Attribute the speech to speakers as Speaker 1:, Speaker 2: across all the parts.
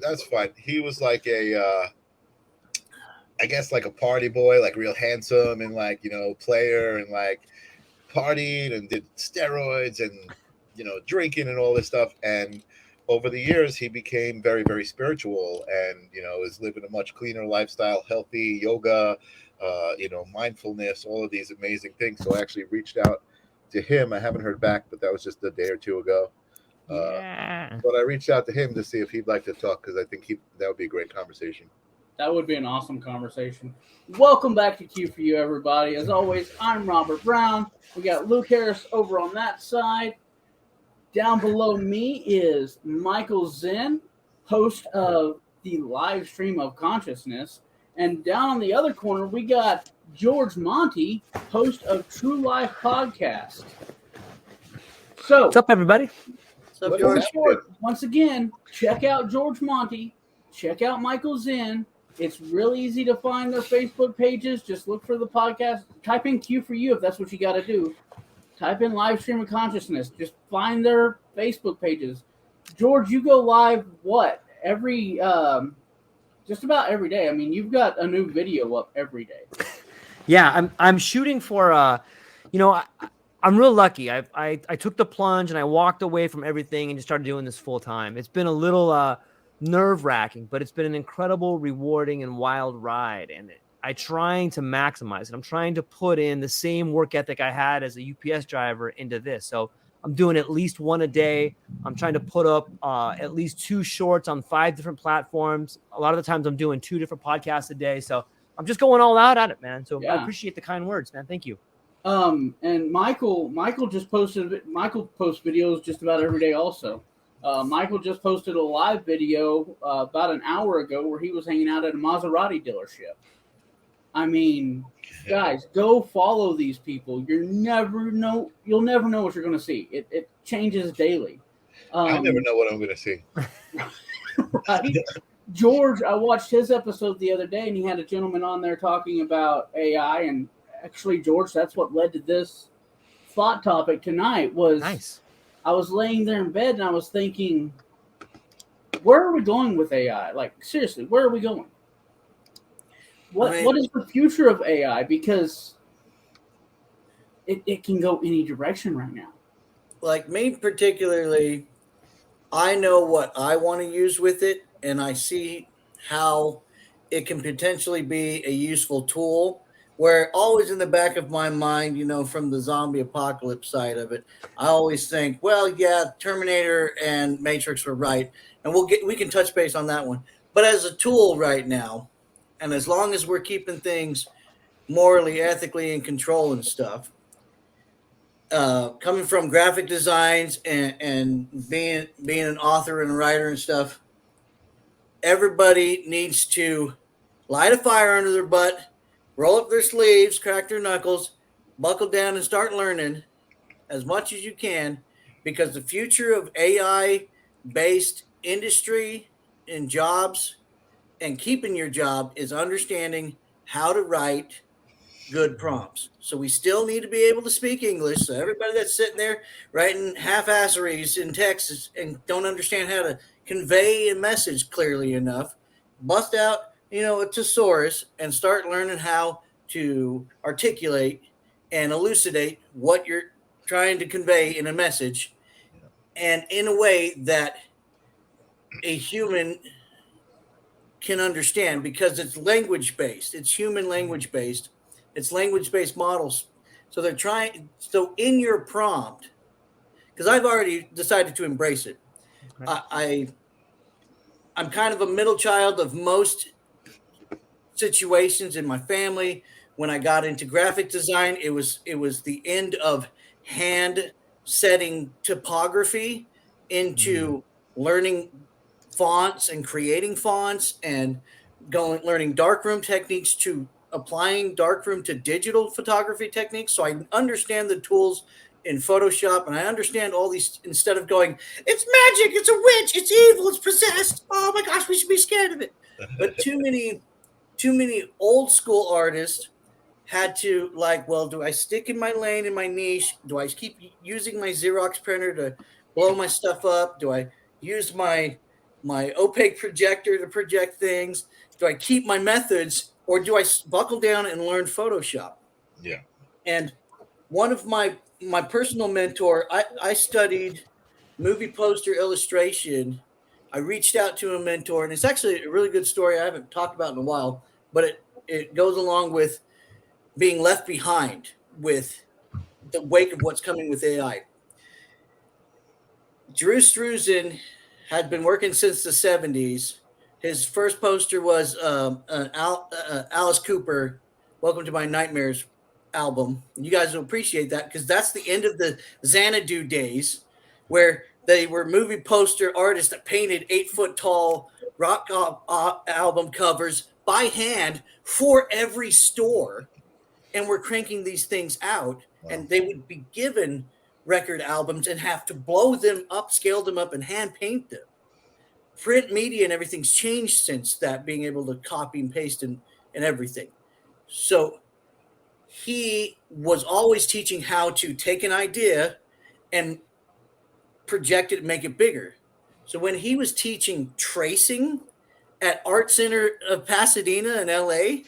Speaker 1: That's fine. He was like I guess like a party boy, like real handsome and like player and like partied and did steroids and drinking and all this stuff. And over the years, he became very very spiritual and is living a much cleaner lifestyle, healthy yoga, mindfulness, all of these amazing things. So I actually reached out to him. I haven't heard back, but that was just a day or two ago. Uh,
Speaker 2: Yeah.
Speaker 1: but I reached out to him to see if he'd like to talk because I think that would be a great conversation.
Speaker 3: That would be an awesome conversation. Welcome back to Q for You, everybody. As always, I'm Robert Brown. We got Luke Harris over on that side. Down below me is Michael Zen, host of the live stream of consciousness. And down on the other corner, we got George Monty, host of TrueLife podcast. So,
Speaker 2: What's up, everybody?
Speaker 3: What's up, George? Once again, check out George Monty. Check out Michael Zen. It's really easy to find their Facebook pages. Just look for the podcast. Type in Q for You if that's what you got to do. Type in live stream of consciousness. Just find their Facebook pages. George, you go live every just about every day. I mean, you've got a new video up every day.
Speaker 2: Yeah, I'm shooting for I'm real lucky. I took the plunge and I walked away from everything and just started doing this full time. It's been a little nerve-wracking, but it's been an incredible, rewarding, and wild ride. And I'm trying to maximize it. I'm trying to put in the same work ethic I had as a UPS driver into this. So I'm doing at least one a day. I'm trying to put up at least 2 shorts on 5 different platforms. A lot of the times I'm doing 2 different podcasts a day. So I'm just going all out at it, man. So I appreciate the kind words, man. Thank you.
Speaker 3: And Michael posts videos just about every day also. Michael just posted a live video about an hour ago where he was hanging out at a Maserati dealership. I mean, guys, go follow these people. You'll never know what you're going to see. It changes daily.
Speaker 1: I never know what I'm going to see.
Speaker 3: Right? George, I watched his episode the other day, and he had a gentleman on there talking about AI. And actually, George, that's what led to this thought topic tonight.
Speaker 2: Nice.
Speaker 3: I was laying there in bed and I was thinking, where are we going with AI? Like, seriously, where are we going? What is the future of AI? Because it can go any direction right now.
Speaker 4: Like me particularly, I know what I want to use with it, and I see how it can potentially be a useful tool. Where always in the back of my mind, from the zombie apocalypse side of it, I always think, well, yeah, Terminator and Matrix were right, and we can touch base on that one. But as a tool right now, and as long as we're keeping things morally, ethically in control and stuff, coming from graphic designs and being an author and a writer and stuff, everybody needs to light a fire under their butt, roll up their sleeves, crack their knuckles, buckle down, and start learning as much as you can, because the future of AI-based industry and jobs and keeping your job is understanding how to write good prompts. So we still need to be able to speak English. So everybody that's sitting there writing half-asseries in text and don't understand how to convey a message clearly enough, bust out a thesaurus and start learning how to articulate and elucidate what you're trying to convey in a message, and in a way that a human can understand, because it's language based. It's human language based. It's language based models. So in your prompt, because I've already decided to embrace it. Okay. I'm kind of a middle child of most situations in my family. When I got into graphic design, it was the end of hand setting typography into learning fonts and creating fonts and learning darkroom techniques to applying darkroom to digital photography techniques. So I understand the tools in Photoshop, and I understand all these, instead of going, it's magic, it's a witch, it's evil, it's possessed. Oh my gosh, we should be scared of it. But too many old school artists had to well, do I stick in my lane, in my niche? Do I keep using my Xerox printer to blow my stuff up? Do I use my my opaque projector to project things? Do I keep my methods, or do I buckle down and learn Photoshop?
Speaker 1: Yeah.
Speaker 4: And one of my personal mentor, I studied movie poster illustration. I reached out to a mentor, and it's actually a really good story I haven't talked about in a while, but it goes along with being left behind with the wake of what's coming with AI. Drew Struzan had been working since the 70s. His first poster was Alice Cooper, Welcome to My Nightmares album. You guys will appreciate that because that's the end of the Xanadu days where they were movie poster artists that painted 8-foot tall rock album covers by hand for every store and were cranking these things out. Wow. And they would be given record albums and have to blow them up, scale them up, and hand paint them. Print media and everything's changed since that, being able to copy and paste and everything. So he was always teaching how to take an idea and project it and make it bigger. So when he was teaching tracing at Art Center of Pasadena in LA,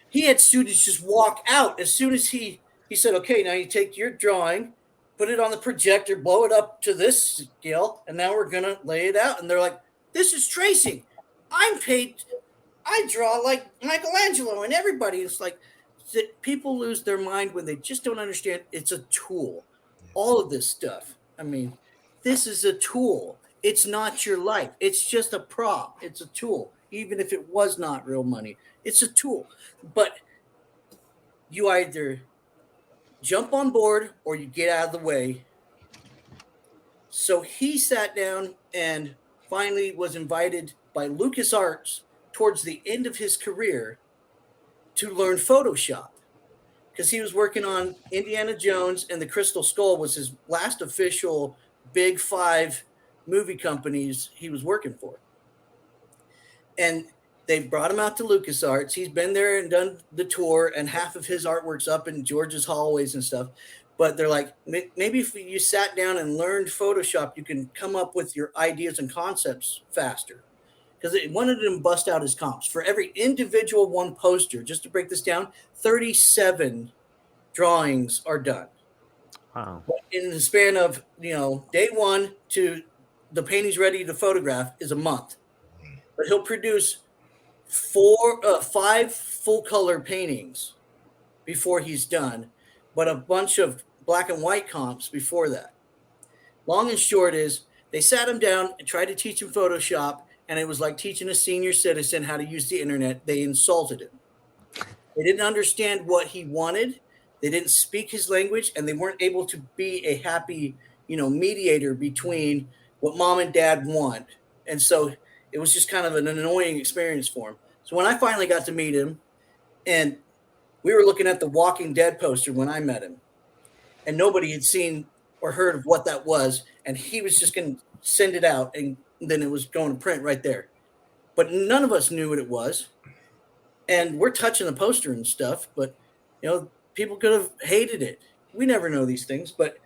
Speaker 4: he had students just walk out as soon as he said, okay, now you take your drawing, put it on the projector, blow it up to this scale, and now we're going to lay it out. And they're like, this is tracing. I draw like Michelangelo and everybody. It's like people lose their mind when they just don't understand it's a tool. All of this stuff. I mean, this is a tool. It's not your life. It's just a prop. It's a tool. Even if it was not real money, it's a tool. But you either jump on board or you get out of the way. So he sat down and finally was invited by LucasArts towards the end of his career to learn Photoshop because he was working on Indiana Jones and the Crystal Skull was his last official big 5 movie companies he was working for. And they brought him out to LucasArts. He's been there and done the tour, and half of his artwork's up in George's hallways and stuff. But they're like, maybe if you sat down and learned Photoshop, you can come up with your ideas and concepts faster. Because they wanted him to bust out his comps. For every individual one poster, just to break this down, 37 drawings are done.
Speaker 2: Wow.
Speaker 4: In the span of, day one to the painting's ready to photograph is a month. But he'll produce 5 full color paintings before he's done, but a bunch of black and white comps before that. Long and short is they sat him down and tried to teach him Photoshop, and it was like teaching a senior citizen how to use the internet. They insulted him. They didn't understand what he wanted. They didn't speak his language, and they weren't able to be a happy, mediator between what mom and dad want. And so it was just kind of an annoying experience for him. So when I finally got to meet him, and we were looking at the Walking Dead poster when I met him, and nobody had seen or heard of what that was, and he was just going to send it out, and then it was going to print right there. But none of us knew what it was, and we're touching the poster and stuff, but, people could have hated it. We never know these things, but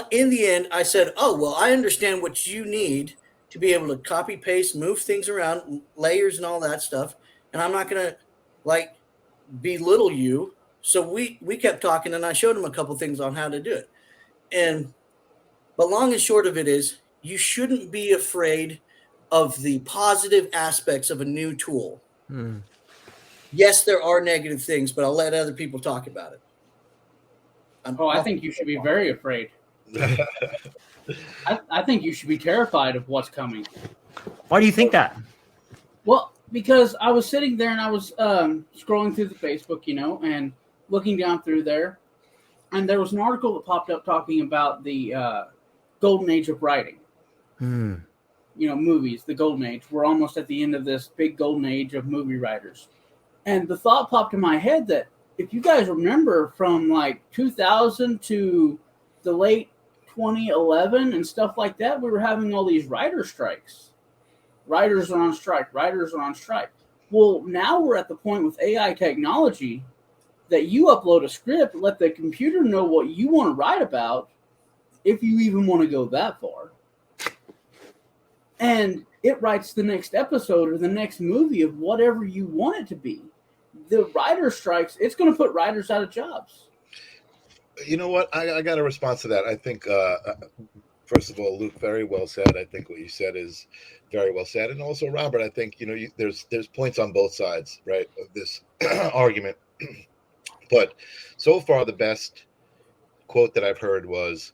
Speaker 4: in the end, I said, oh, well, I understand what you need to be able to copy, paste, move things around, layers and all that stuff. And I'm not going to belittle you. So we kept talking and I showed him a couple things on how to do it. But long and short of it is you shouldn't be afraid of the positive aspects of a new tool. Yes, there are negative things, but I'll let other people talk about it.
Speaker 3: I think you should be very afraid. I think you should be terrified of what's coming.
Speaker 2: Why do you think that?
Speaker 3: Well, because I was sitting there and I was scrolling through the Facebook, and looking down through there, and there was an article that popped up talking about the golden age of writing. Movies, the golden age. We're almost at the end of this big golden age of movie writers. And the thought popped in my head that if you guys remember from like 2000 to the late 2011 and stuff like that, we were having all these writer strikes. Writers are on strike. Well, now we're at the point with AI technology that you upload a script, let the computer know what you want to write about, if you even want to go that far. and it writes the next episode or the next movie of whatever you want it to be. The writer strikes, it's going to put writers out of jobs.
Speaker 1: You know what? I got a response to that. I think, first of all, Luke, very well said. I think what you said is very well said. And also, Robert, I think, there's points on both sides, right, of this argument. But so far, the best quote that I've heard was,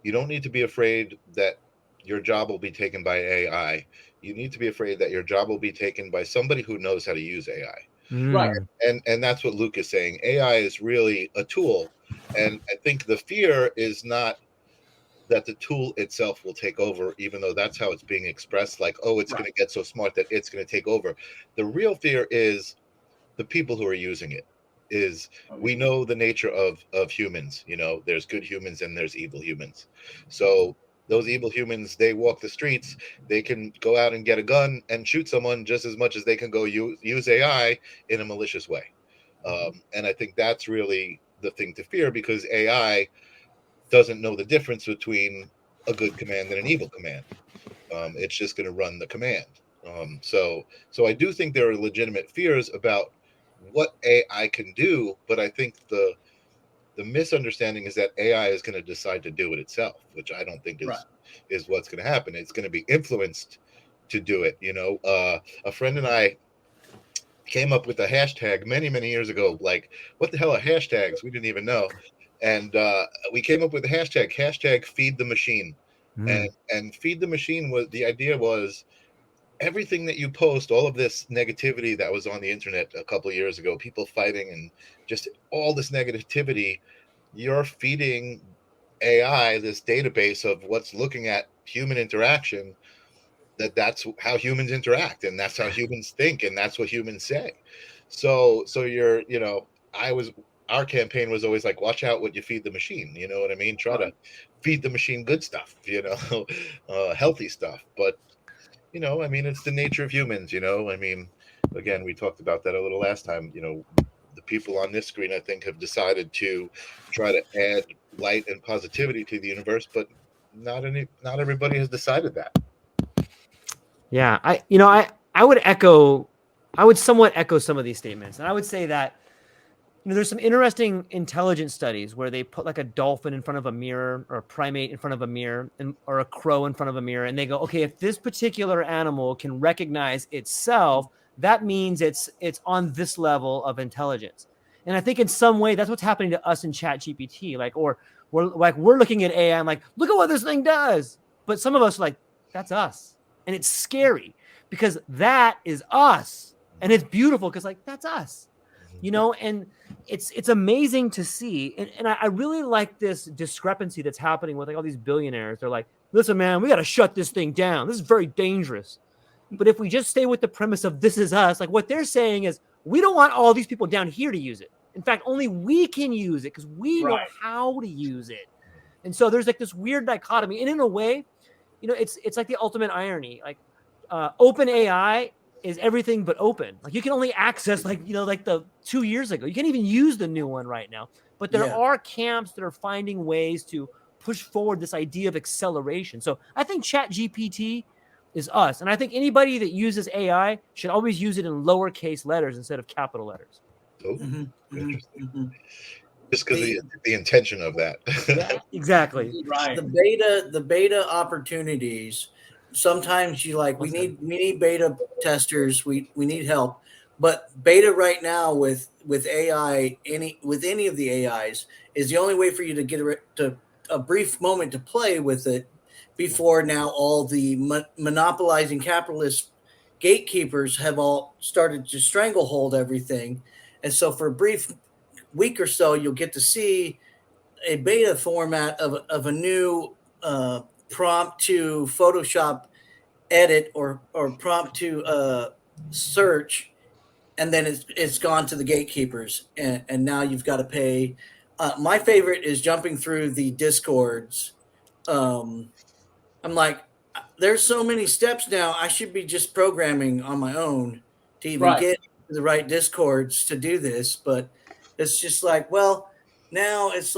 Speaker 1: you don't need to be afraid that your job will be taken by AI. You need to be afraid that your job will be taken by somebody who knows how to use AI.
Speaker 3: Right.
Speaker 1: And that's what Luke is saying. AI is really a tool. And I think the fear is not that the tool itself will take over, even though that's how it's being expressed, like, oh, it's going to get so smart that it's going to take over. The real fear is the people who are using it. Is we know the nature of humans. There's good humans and there's evil humans. So those evil humans, they walk the streets, they can go out and get a gun and shoot someone just as much as they can go use AI in a malicious way. And I think that's really the thing to fear, because AI doesn't know the difference between a good command and an evil command. It's just going to run the command. So I do think there are legitimate fears about what AI can do, but I think the misunderstanding is that AI is going to decide to do it itself, which I don't think is what's going to happen. It's going to be influenced to do it. A friend and I came up with a hashtag many years ago. Like, what the hell are hashtags? We didn't even know. And we came up with the hashtag feed the machine. And feed the machine the idea was, everything that you post, all of this negativity that was on the internet a couple of years ago, people fighting and just all this negativity, you're feeding AI this database of what's looking at human interaction, that's how humans interact, and that's how humans think, and that's what humans say. So you're, our campaign was always like, watch out what you feed the machine. You know what I mean? Try to feed the machine good stuff, healthy stuff. But it's the nature of humans, again, we talked about that a little last time. The people on this screen, I think, have decided to try to add light and positivity to the universe, but not everybody has decided that.
Speaker 2: Yeah, I would somewhat echo some of these statements. And I would say that, there's some interesting intelligence studies where they put like a dolphin in front of a mirror, or a primate in front of a mirror, or a crow in front of a mirror. And they go, okay, if this particular animal can recognize itself, that means it's on this level of intelligence. And I think in some way that's what's happening to us in ChatGPT. We're looking at AI, I'm like, look at what this thing does. But some of us are like, that's us. And it's scary because that is us. And it's beautiful because that's us. And it's amazing to see. And I really like this discrepancy that's happening with all these billionaires. They're like, listen, man, we got to shut this thing down. This is very dangerous. But if we just stay with the premise of this is us, what they're saying is, we don't want all these people down here to use it. In fact, only we can use it because we know how to use it. And so there's this weird dichotomy. And in a way, it's like the ultimate irony. Open AI is everything but open. You can only access the 2 years ago. You can't even use the new one right now. But there are camps that are finding ways to push forward this idea of acceleration. So I think ChatGPT is us. And I think anybody that uses AI should always use it in lowercase letters instead of capital letters.
Speaker 1: Oh, interesting. Just because the intention of that.
Speaker 2: Yeah, exactly.
Speaker 3: Right.
Speaker 4: The beta opportunities. Sometimes we need beta testers. We need help. But beta right now with AI, any of the AIs, is the only way for you to get a brief moment to play with it before now all the monopolizing capitalist gatekeepers have all started to stranglehold everything. And so for a brief week or so, you'll get to see a beta format of a new prompt to Photoshop edit or prompt to search, and then it's gone to the gatekeepers, and now you've got to pay. My favorite is jumping through the Discords. I'm like, there's so many steps now. I should be just programming on my own to even get the right Discords to do this, but it's just now it's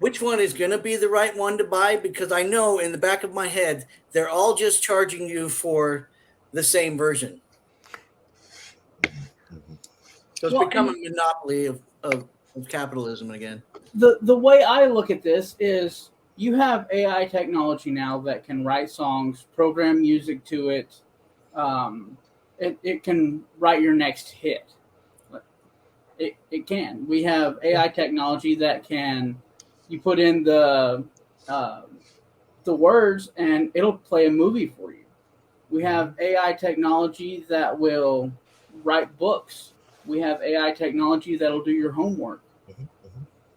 Speaker 4: which one is going to be the right one to buy? Because I know in the back of my head, they're all just charging you for the same version. So it's become a monopoly of capitalism again.
Speaker 3: The way I look at this is you have AI technology now that can write songs, program music to it. It can write your next hit. It can. We have AI technology that can, you put in the words and it'll play a movie for you. We have AI technology that will write books. We have AI technology that'll do your homework.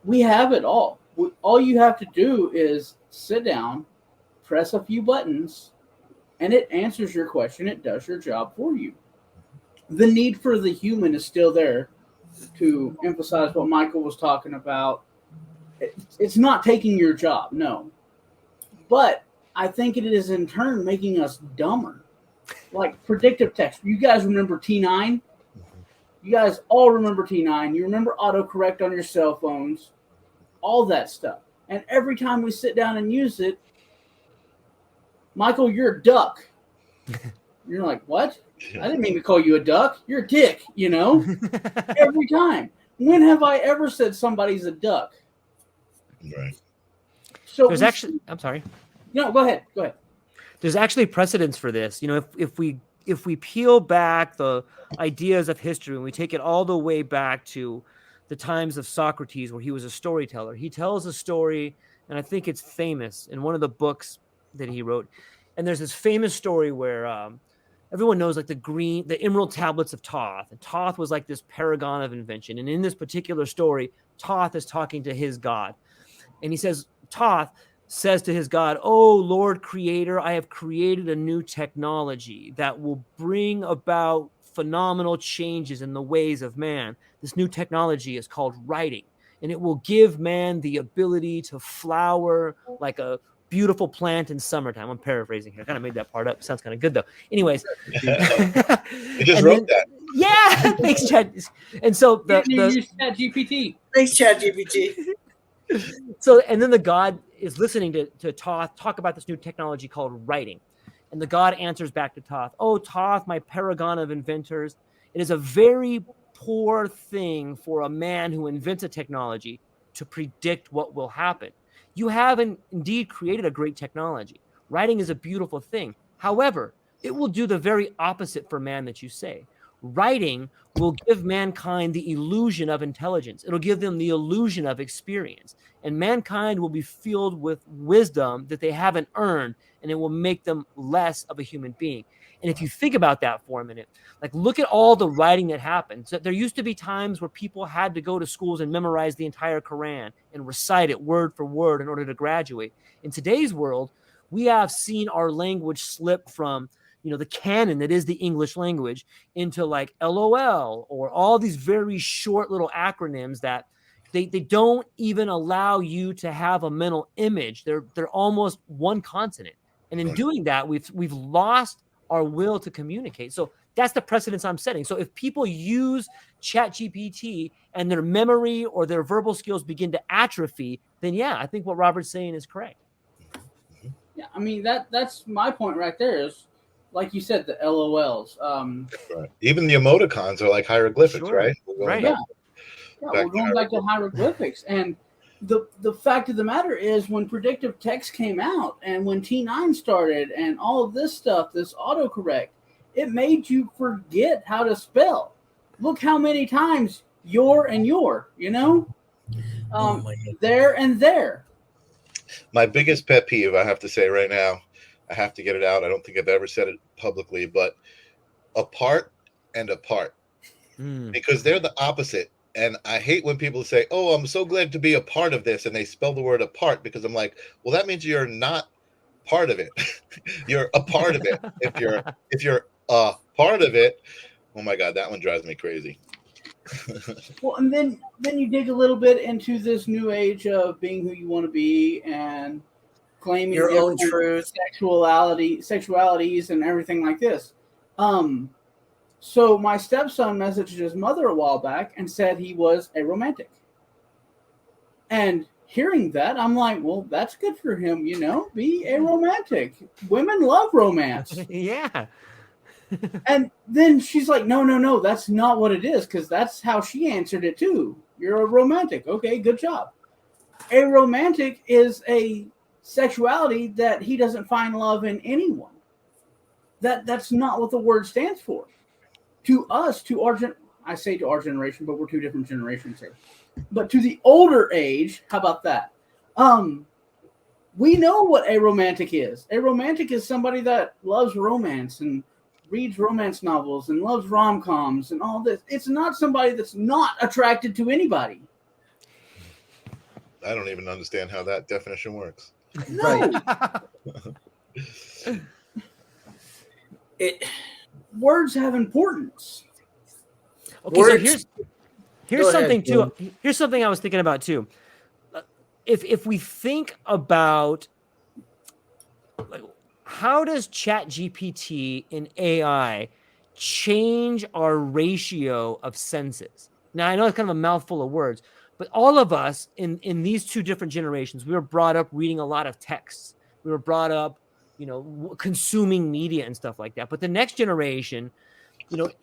Speaker 3: We have it all. All you have to do is sit down, press a few buttons, and it answers your question. It does your job for you. The need for the human is still there, to emphasize what Michael was talking about. It's not taking your job, no. But I think it is in turn making us dumber. Like predictive text. You guys remember T9? You guys all remember T9. You remember autocorrect on your cell phones. All that stuff. And every time we sit down and use it, Michael, you're a duck. You're like, what? I didn't mean to call you a duck. You're a dick, you know? Every time. When have I ever said somebody's a duck?
Speaker 1: Right.
Speaker 2: So there's actually, I'm sorry.
Speaker 3: No, go ahead. Go ahead.
Speaker 2: There's actually precedence for this. You know, if we peel back the ideas of history and we take it all the way back to the times of Socrates, where he was a storyteller, he tells a story, and I think it's famous in one of the books that he wrote. And there's this famous story where everyone knows like the emerald tablets of Thoth. And Thoth was like this paragon of invention. And in this particular story, Thoth is talking to his god. And he says, Thoth says to his God, "Oh, Lord Creator, I have created a new technology that will bring about phenomenal changes in the ways of man. This new technology is called writing, and it will give man the ability to flower like a beautiful plant in summertime." I'm paraphrasing here. I kind of made that part up. Sounds kind of good, though. Anyways.
Speaker 1: You just wrote that.
Speaker 2: Yeah, thanks, Chad. And so
Speaker 3: you use ChatGPT.
Speaker 4: Thanks, ChatGPT.
Speaker 2: So, and then the god is listening to Thoth talk about this new technology called writing. And the god answers back to Thoth, "Oh, Thoth, my paragon of inventors, it is a very poor thing for a man who invents a technology to predict what will happen. You have indeed created a great technology. Writing is a beautiful thing. However, it will do the very opposite for man that you say. Writing will give mankind the illusion of intelligence. It'll give them the illusion of experience. And mankind will be filled with wisdom that they haven't earned, and it will make them less of a human being." And if you think about that for a minute, like look at all the writing that happened. So there used to be times where people had to go to schools and memorize the entire Quran and recite it word for word in order to graduate. In today's world, we have seen our language slip from the canon that is the English language into like LOL or all these very short little acronyms that they don't even allow you to have a mental image. They're almost one consonant. And in doing that, we've lost our will to communicate. So that's the precedence I'm setting. So if people use ChatGPT and their memory or their verbal skills begin to atrophy, then yeah, I think what Robert's saying is correct.
Speaker 3: Yeah, I mean that's my point right there is, like you said, the LOLs.
Speaker 1: Right. Even the emoticons are like hieroglyphics,
Speaker 2: Sure.
Speaker 1: right?
Speaker 2: Right.
Speaker 3: Yeah, we're going back to hieroglyphics. And the fact of the matter is, when predictive text came out and when T9 started and all of this stuff, this autocorrect, it made you forget how to spell. Look how many times your and your, there and there.
Speaker 1: My biggest pet peeve, I have to say right now, I have to get it out. I don't think I've ever said it publicly, but apart and apart, because they're the opposite. And I hate when people say, "Oh, I'm so glad to be a part of this," and they spell the word apart, because I'm like, well, that means you're not part of it. You're a part of it. If you're a part of it, oh my God, that one drives me crazy.
Speaker 3: Well, and then you dig a little bit into this new age of being who you want to be and claiming
Speaker 4: your own truth,
Speaker 3: sexualities, and everything like this. So my stepson messaged his mother a while back and said he was a romantic. And hearing that, I'm like, well, that's good for him, be a romantic. Women love romance.
Speaker 2: Yeah.
Speaker 3: And then she's like, no, that's not what it is, because that's how she answered it too. You're a romantic. Okay, good job. A romantic is a sexuality that he doesn't find love in anyone. That's not what the word stands for. To us, I say to our generation, but we're two different generations here. But to the older age, how about that? We know what a romantic is. A romantic is somebody that loves romance and reads romance novels and loves rom-coms and all this. It's not somebody that's not attracted to anybody.
Speaker 1: I don't even understand how that definition works.
Speaker 3: No. Words have importance.
Speaker 2: Okay,
Speaker 4: Words.
Speaker 2: so here's something
Speaker 4: ahead,
Speaker 2: too. Here's something I was thinking about too. If we think about, like, how does ChatGPT and AI change our ratio of senses? Now, I know it's kind of a mouthful of words, but all of us in these two different generations, we were brought up reading a lot of texts. We were brought up, consuming media and stuff like that. But the next generation,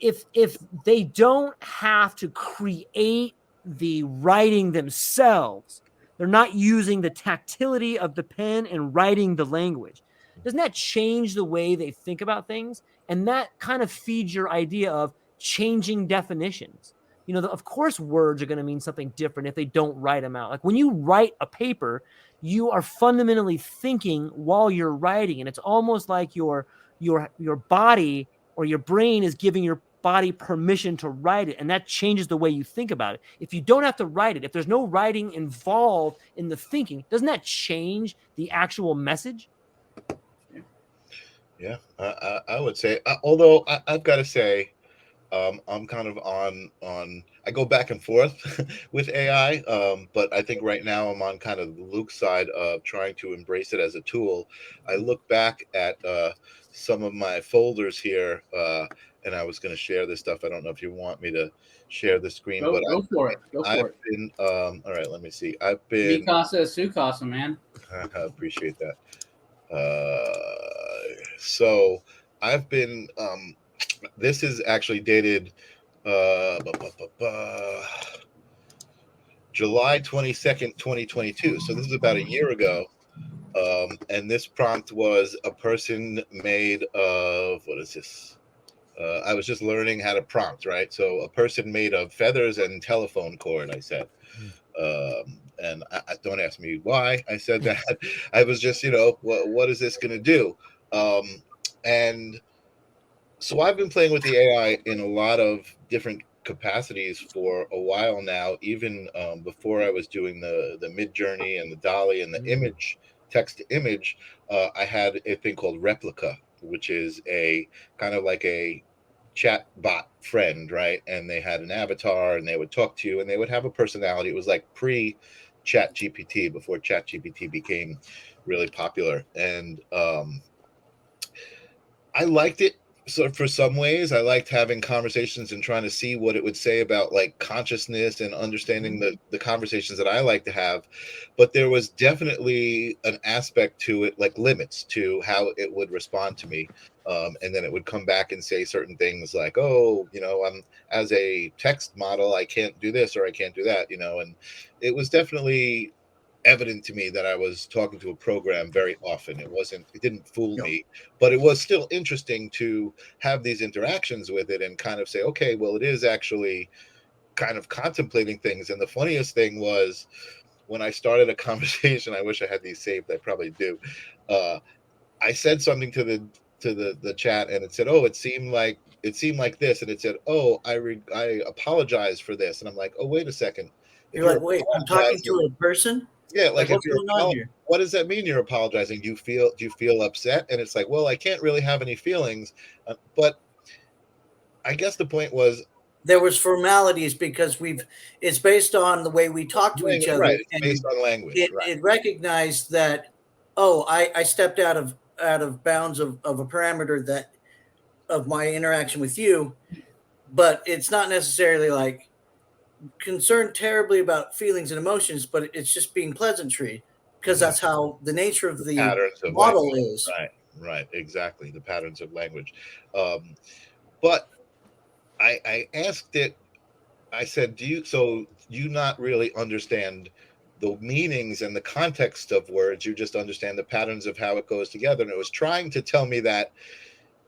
Speaker 2: if they don't have to create the writing themselves, they're not using the tactility of the pen and writing the language. Doesn't that change the way they think about things? And that kind of feeds your idea of changing definitions. Of course, words are going to mean something different if they don't write them out. Like when you write a paper, you are fundamentally thinking while you're writing, and it's almost like your body or your brain is giving your body permission to write it, and that changes the way you think about it. If you don't have to write it, if there's no writing involved in the thinking, doesn't that change the actual message?
Speaker 1: Yeah, I would say, although I've got to say, I'm kind of on. I go back and forth with AI, but I think right now I'm on kind of Luke's side of trying to embrace it as a tool. I look back at some of my folders here, and I was going to share this stuff. I don't know if you want me to share the screen, but
Speaker 3: Go for it.
Speaker 1: I've been. All right, let me see. I've been.
Speaker 3: Mikasa is Sukasa, man.
Speaker 1: I appreciate that. So I've been. This is actually dated July 22nd, 2022. So this is about a year ago. And this prompt was a person made of, what is this? I was just learning how to prompt, right? So a person made of feathers and telephone cord, I said. And I don't ask me why I said that. I was just, what is this going to do? And so I've been playing with the AI in a lot of different capacities for a while now, even before I was doing the Mid Journey and the Dolly and the image, text to image. I had a thing called Replica, which is a kind of like a chat bot friend, right? And they had an avatar and they would talk to you and they would have a personality. It was like pre Chat GPT, before Chat GPT became really popular. And I liked it. So for some ways, I liked having conversations and trying to see what it would say about like consciousness and understanding the conversations that I like to have. But there was definitely an aspect to it, like limits to how it would respond to me. And then it would come back and say certain things like, oh, I'm as a text model, I can't do this or I can't do that, and it was definitely evident to me that I was talking to a program very often. It didn't fool me, but it was still interesting to have these interactions with it and kind of say, okay, well, it is actually kind of contemplating things. And the funniest thing was when I started a conversation, I wish I had these saved. I probably do. I said something to the chat and it said, oh, it seemed like this. And it said, oh, I apologize for this. And I'm like, oh, wait a second.
Speaker 4: You're like, wait, I'm talking to a person?
Speaker 1: Yeah, like if
Speaker 4: what's going on here?
Speaker 1: what does that mean? You're apologizing? Do you feel upset? And it's like, well, I can't really have any feelings, but I guess the point was
Speaker 4: there was formalities because it's based on the way we talk to each other,
Speaker 1: right? It's based on language.
Speaker 4: It recognized that, oh, I stepped out of bounds of a parameter that of my interaction with you, but it's not necessarily like concerned terribly about feelings and emotions, but it's just being pleasantry because that's how the nature of the
Speaker 1: Patterns of
Speaker 4: model
Speaker 1: language.
Speaker 4: is.
Speaker 1: Right, exactly. The patterns of language. But I asked it, I said, do you not really understand the meanings and the context of words? You just understand the patterns of how it goes together. And it was trying to tell me that,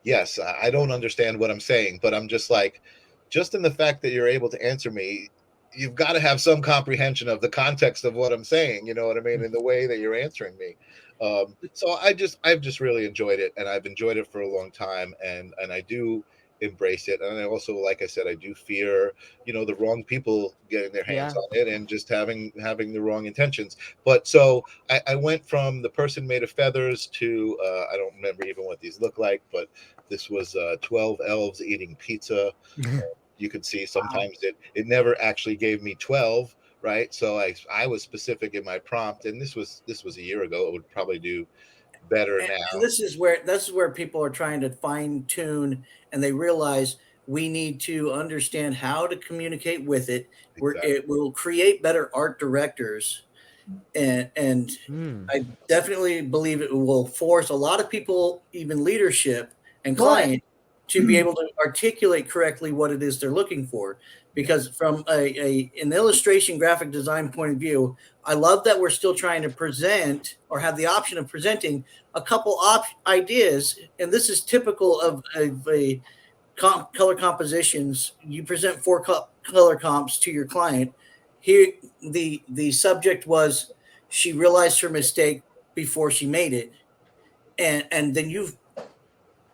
Speaker 1: yes, I don't understand what I'm saying, but I'm just like, just in the fact that you're able to answer me, you've got to have some comprehension of the context of what I'm saying. You know what I mean? In the way that you're answering me. So I've just really enjoyed it, and I've enjoyed it for a long time, and I do embrace it. And I also, like I said, I do fear, the wrong people getting their hands
Speaker 2: Yeah.
Speaker 1: on it and just having the wrong intentions. But so I went from the person made of feathers to I don't remember even what these look like, but this was 12 elves eating pizza. You could see sometimes it never actually gave me 12, right? So I was specific in my prompt, and this was a year ago. It would probably do better
Speaker 4: And
Speaker 1: now.
Speaker 4: this is where people are trying to fine tune, and they realize we need to understand how to communicate with it, where
Speaker 1: Exactly.
Speaker 4: it will create better art directors, and
Speaker 2: Hmm.
Speaker 4: I definitely believe it will force a lot of people, even leadership and
Speaker 3: But
Speaker 4: client, to be able to articulate correctly what it is they're looking for. Because from an illustration graphic design point of view, I love that we're still trying to present or have the option of presenting a couple ideas, and this is typical of a color compositions. You present four color comps to your client. Here, the subject was she realized her mistake before she made it, and then you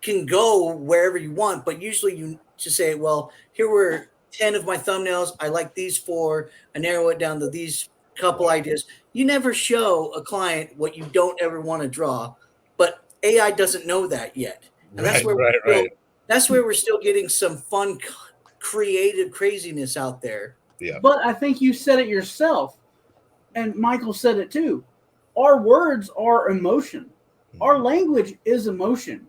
Speaker 4: can go wherever you want, but usually you just say, well, here were 10 of my thumbnails. I like these four. I narrow it down to these couple ideas. You never show a client what you don't ever want to draw, but AI doesn't know that yet. And
Speaker 1: Right, right, right.
Speaker 4: that's where we're still getting some fun, creative craziness out there.
Speaker 1: Yeah.
Speaker 3: but I think you said it yourself, and Michael said it too. Our words are emotion. Our language is emotion.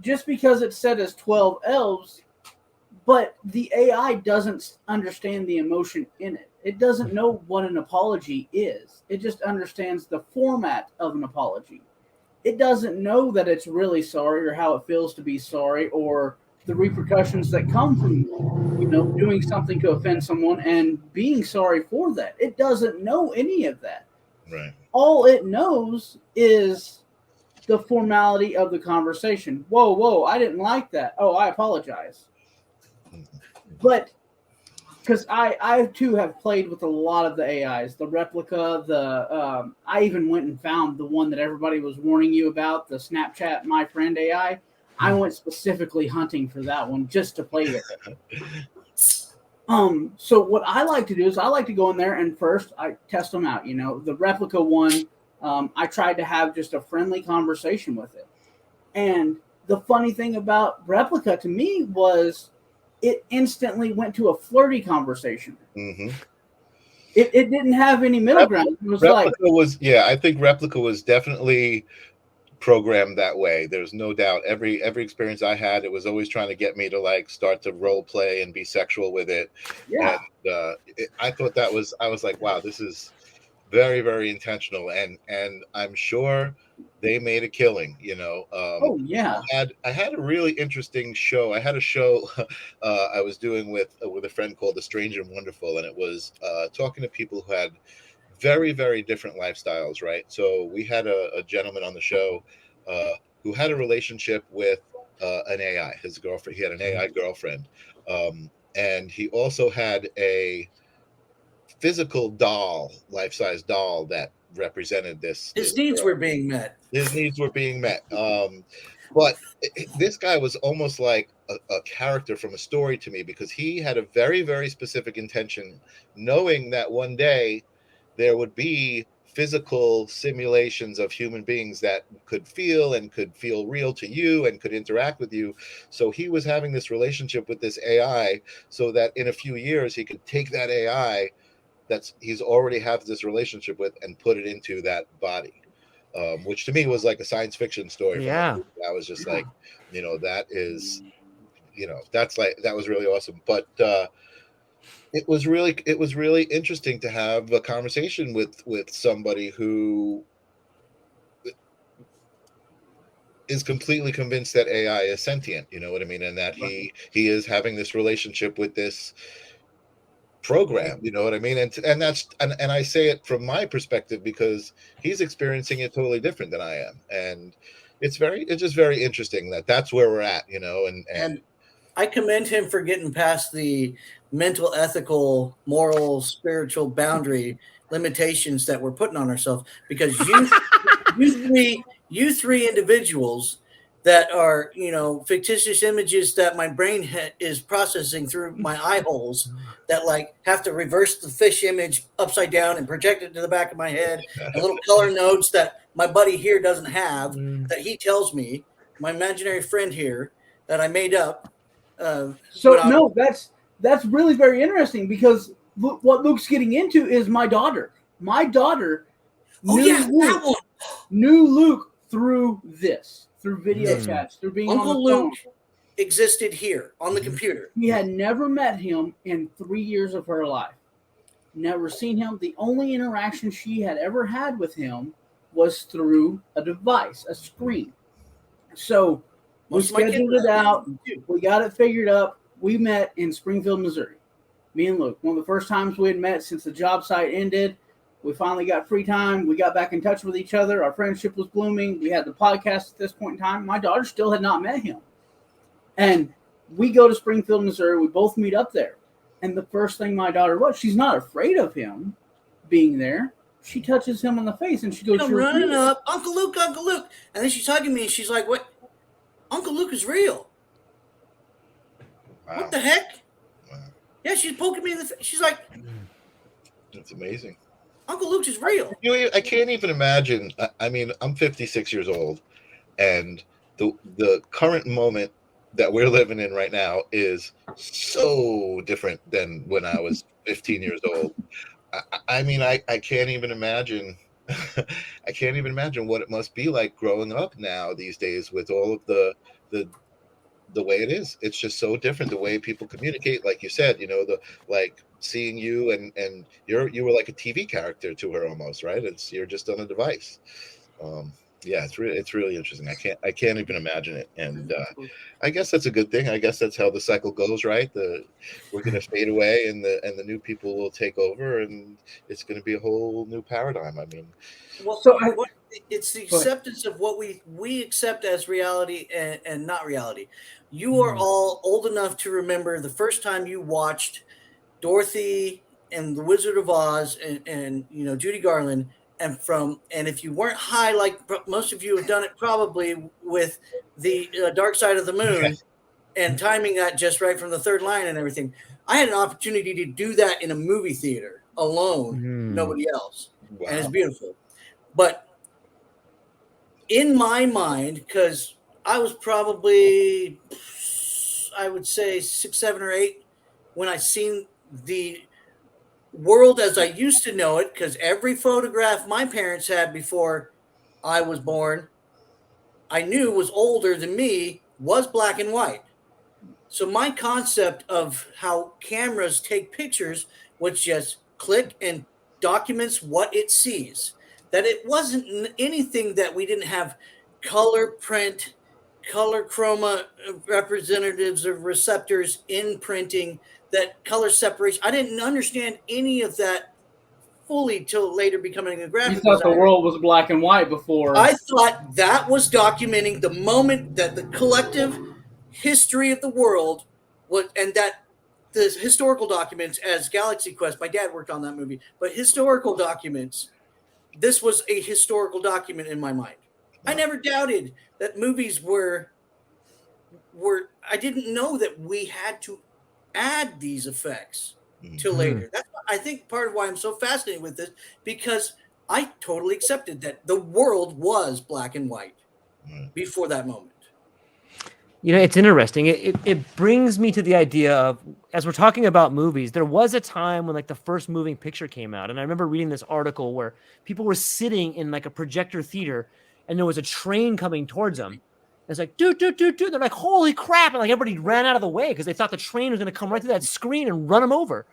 Speaker 3: Just because it's said as 12 elves, but the AI doesn't understand the emotion in it. It doesn't know what an apology is. It just understands the format of an apology. It doesn't know that it's really sorry or how it feels to be sorry or the repercussions that come from doing something to offend someone and being sorry for that. It doesn't know any of that.
Speaker 1: Right.
Speaker 3: All it knows is the formality of the conversation. Whoa, whoa, I didn't like that. Oh, I apologize. But because I too have played with a lot of the AIs, the replica, I even went and found the one that everybody was warning you about, the Snapchat My Friend AI. I went specifically hunting for that one just to play with it. So what I like to do is I like to go in there and first I test them out. The replica one, I tried to have just a friendly conversation with it. And the funny thing about replica to me was it instantly went to a flirty conversation.
Speaker 1: Mm-hmm.
Speaker 3: It didn't have any middle ground. It was like,
Speaker 1: I think Replica was definitely programmed that way. There's no doubt. Every experience I had, it was always trying to get me to like start to role play and be sexual with it.
Speaker 3: yeah,
Speaker 1: And I thought I was like, wow, this is very, very intentional, and I'm sure they made a killing.
Speaker 3: oh yeah,
Speaker 1: I had a really interesting show. I had a show I was doing with a friend called The Strange and Wonderful, and it was talking to people who had very, very different lifestyles, right? So we had a gentleman on the show who had a relationship with an AI. His girlfriend, he had an AI girlfriend, and he also had a physical doll, life-size doll that represented
Speaker 4: His
Speaker 1: this
Speaker 4: needs
Speaker 1: girl.
Speaker 4: were being met.
Speaker 1: His needs were being met. But this guy was almost like a character from a story to me because he had a very, very specific intention, knowing that one day there would be physical simulations of human beings that could feel and could feel real to you and could interact with you. So he was having this relationship with this AI so that in a few years he could take that AI he's already have this relationship with and put it into that body, which to me was like a science fiction story from a
Speaker 2: Yeah.
Speaker 1: movie. I was just like, that is, that was really awesome. But it was really interesting to have a conversation with somebody who is completely convinced that AI is sentient, you know what I mean, and that he is having this relationship with this program, you know what I mean, and that's and I say it from my perspective because he's experiencing it totally different than I am, and it's just very interesting that that's where we're at, you know, and
Speaker 4: I commend him for getting past the mental, ethical, moral, spiritual boundary limitations that we're putting on ourselves because you three individuals that are, fictitious images that my brain is processing through my eye holes that like have to reverse the fish image upside down and project it to the back of my head and little color nodes that my buddy here doesn't have that he tells me, my imaginary friend here that I made up.
Speaker 3: So no, that's really very interesting because what Luke's getting into is my daughter. My daughter knew Luke through video chats, through being
Speaker 4: Uncle
Speaker 3: on the
Speaker 4: Luke
Speaker 3: phone.
Speaker 4: existed here on the computer.
Speaker 3: He had never met him in 3 years of her life. Never seen him. The only interaction she had ever had with him was through a device, a screen. So we scheduled it out. We got it figured up. We met in Springfield, Missouri. Me and Luke. One of the first times we had met since the job site ended. We finally got free time. We got back in touch with each other. Our friendship was blooming. We had the podcast at this point in time. My daughter still had not met him. And we go to Springfield, Missouri. We both meet up there. And the first thing my daughter was, she's not afraid of him being there. She touches him on the face and she goes,
Speaker 4: I'm running up, Uncle Luke. And then she's hugging me and she's like, what? Uncle Luke is real. Wow. What the heck? Wow. Yeah, she's poking me in the face. She's like,
Speaker 1: that's amazing.
Speaker 4: Uncle Luke is real.
Speaker 1: I can't even imagine. I mean, I'm 56 years old, and the current moment that we're living in right now is so different than when I was 15 years old. I mean, I can't even imagine. I can't even imagine what it must be like growing up now these days with all of the way it is. It's just so different the way people communicate. Like you said, like seeing you and you were like a TV character to her almost, right? You're just on a device. Yeah, it's really interesting. I can't even imagine it, and I guess that's a good thing. I guess that's how the cycle goes, right? We're gonna fade away, and the new people will take over, and it's gonna be a whole new paradigm. I mean,
Speaker 4: well, it's the acceptance of what we accept as reality and not reality. You are all old enough to remember the first time you watched Dorothy and the Wizard of Oz and Judy Garland. And if you weren't high, like most of you have done it probably with the Dark Side of the Moon and timing that just right from the third line and everything. I had an opportunity to do that in a movie theater alone, nobody else. Wow. And it's beautiful. But in my mind, because I was probably, I would say 6, 7, or 8 when I seen the world as I used to know it, because every photograph my parents had before I was born, I knew was older than me, was black and white. So my concept of how cameras take pictures was just click and documents what it sees. That it wasn't anything that we didn't have color print, color chroma representatives of receptors in printing, that color separation. I didn't understand any of that fully till later becoming a graphic
Speaker 3: designer. You thought the world was black and white before.
Speaker 4: I thought that was documenting the moment that the collective history of the world was, and that the historical documents as Galaxy Quest, my dad worked on that movie, but historical documents, this was a historical document in my mind. I never doubted that movies were I didn't know that we had to add these effects till later. That's, I think, part of why I'm so fascinated with this, because I totally accepted that the world was black and white before that moment.
Speaker 2: It's interesting. It brings me to the idea of, as we're talking about movies, there was a time when like the first moving picture came out. And I remember reading this article where people were sitting in like a projector theater and there was a train coming towards them. It's like, dude. They're like, holy crap. And like everybody ran out of the way because they thought the train was going to come right through that screen and run them over.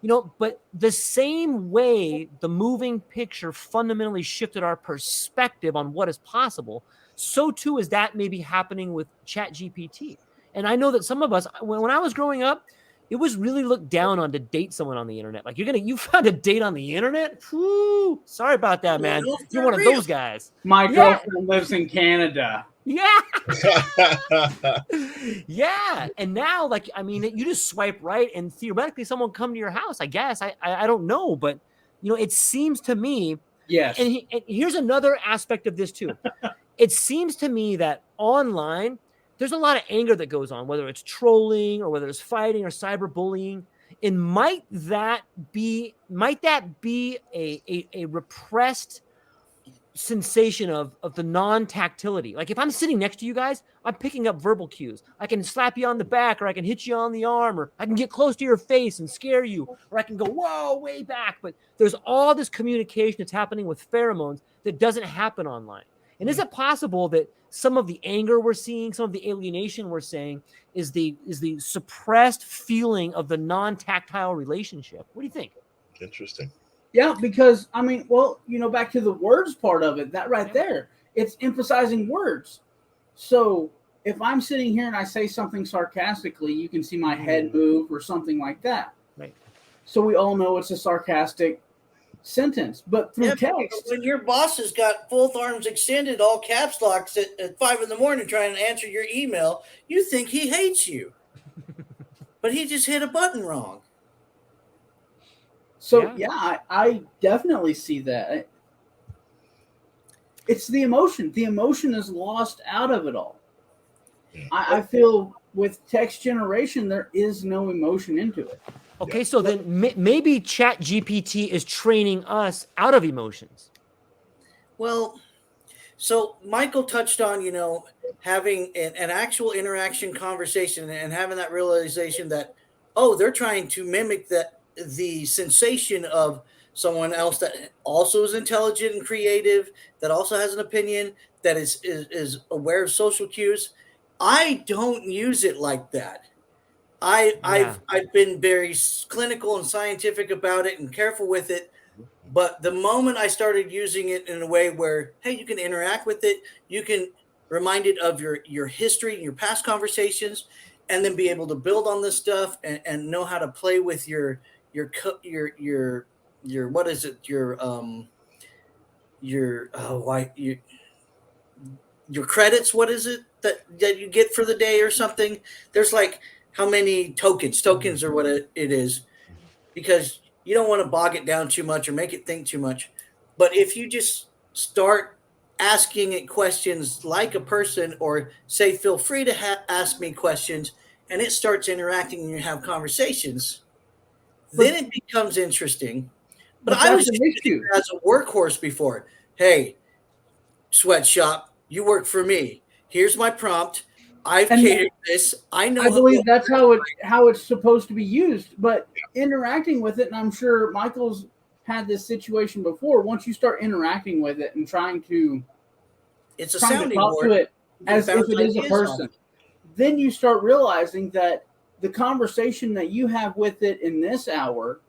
Speaker 2: But the same way the moving picture fundamentally shifted our perspective on what is possible, so too is that maybe happening with ChatGPT. And I know that some of us, when I was growing up, it was really looked down on to date someone on the internet. Like you found a date on the internet? Whew, sorry about that, man. You're one of those guys.
Speaker 3: My
Speaker 2: Yeah.
Speaker 3: girlfriend lives in Canada.
Speaker 2: Yeah. Yeah. And now, you just swipe right and theoretically someone come to your house, I guess. I don't know, but it seems to me.
Speaker 3: Yes.
Speaker 2: And here's another aspect of this too. It seems to me that online, there's a lot of anger that goes on, whether it's trolling or whether it's fighting or cyberbullying. And might that be a repressed sensation of the non-tactility? Like if I'm sitting next to you guys, I'm picking up verbal cues. I can slap you on the back, or I can hit you on the arm, or I can get close to your face and scare you, or I can go, whoa, way back. But there's all this communication that's happening with pheromones that doesn't happen online. And is it possible that some of the anger we're seeing, some of the alienation we're seeing is the suppressed feeling of the non-tactile relationship? What do you think?
Speaker 1: Interesting.
Speaker 3: Yeah, because back to the words part of it, that right there, it's emphasizing words. So if I'm sitting here and I say something sarcastically, you can see my head move or something like that.
Speaker 2: Right.
Speaker 3: So we all know it's a sarcastic sentence, but through text.
Speaker 4: When your boss has got both arms extended, all caps locks at 5 a.m. trying to answer your email, you think he hates you, but he just hit a button wrong.
Speaker 3: So I definitely see that. It's the emotion. The emotion is lost out of it all. I feel with text generation, there is no emotion into it.
Speaker 2: Okay, so then maybe ChatGPT is training us out of emotions.
Speaker 4: Well, so Michael touched on, having an actual interaction conversation and having that realization that, they're trying to mimic the sensation of someone else that also is intelligent and creative, that also has an opinion, that is aware of social cues. I don't use it like that. I've been very clinical and scientific about it and careful with it. But the moment I started using it in a way where, hey, you can interact with it, you can remind it of your history and your past conversations, and then be able to build on this stuff and know how to play with your what is it, your credits, what is it that you get for the day or something? There's like how many tokens are what it is, because you don't want to bog it down too much or make it think too much. But if you just start asking it questions like a person, or say, feel free to ask me questions, and it starts interacting and you have conversations, then it becomes interesting. But I was using it as a workhorse before. Hey, sweatshop, you work for me. Here's my prompt. I've catered this. I know.
Speaker 3: I believe that's how it's supposed to be used. But interacting with it, and I'm sure Michael's had this situation before. Once you start interacting with it and trying to talk to it as if it is a person, then you start realizing that the conversation that you have with it in this hour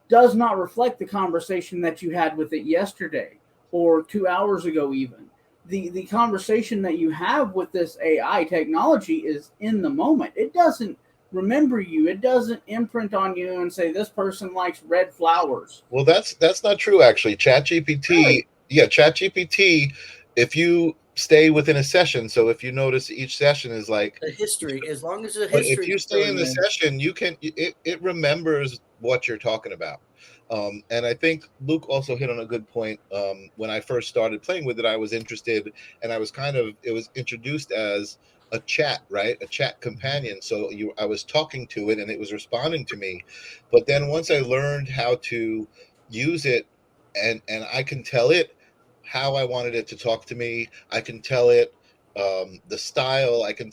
Speaker 3: does not reflect the conversation that you had with it yesterday or 2 hours ago even. The conversation that you have with this AI technology is in the moment. It doesn't remember you. It doesn't imprint on you and say, this person likes red flowers.
Speaker 1: Well, that's not true, actually. ChatGPT, ChatGPT, if you stay within a session, so if you notice each session is like
Speaker 4: a history, as long as the
Speaker 1: but
Speaker 4: history.
Speaker 1: if you stay in the session, it remembers what you're talking about. And I think Luke also hit on a good point. When I first started playing with it, I was interested, and I was it was introduced as a chat, right? A chat companion. So I was talking to it and it was responding to me. But then once I learned how to use it, and I can tell it how I wanted it to talk to me, I can tell it the style, I can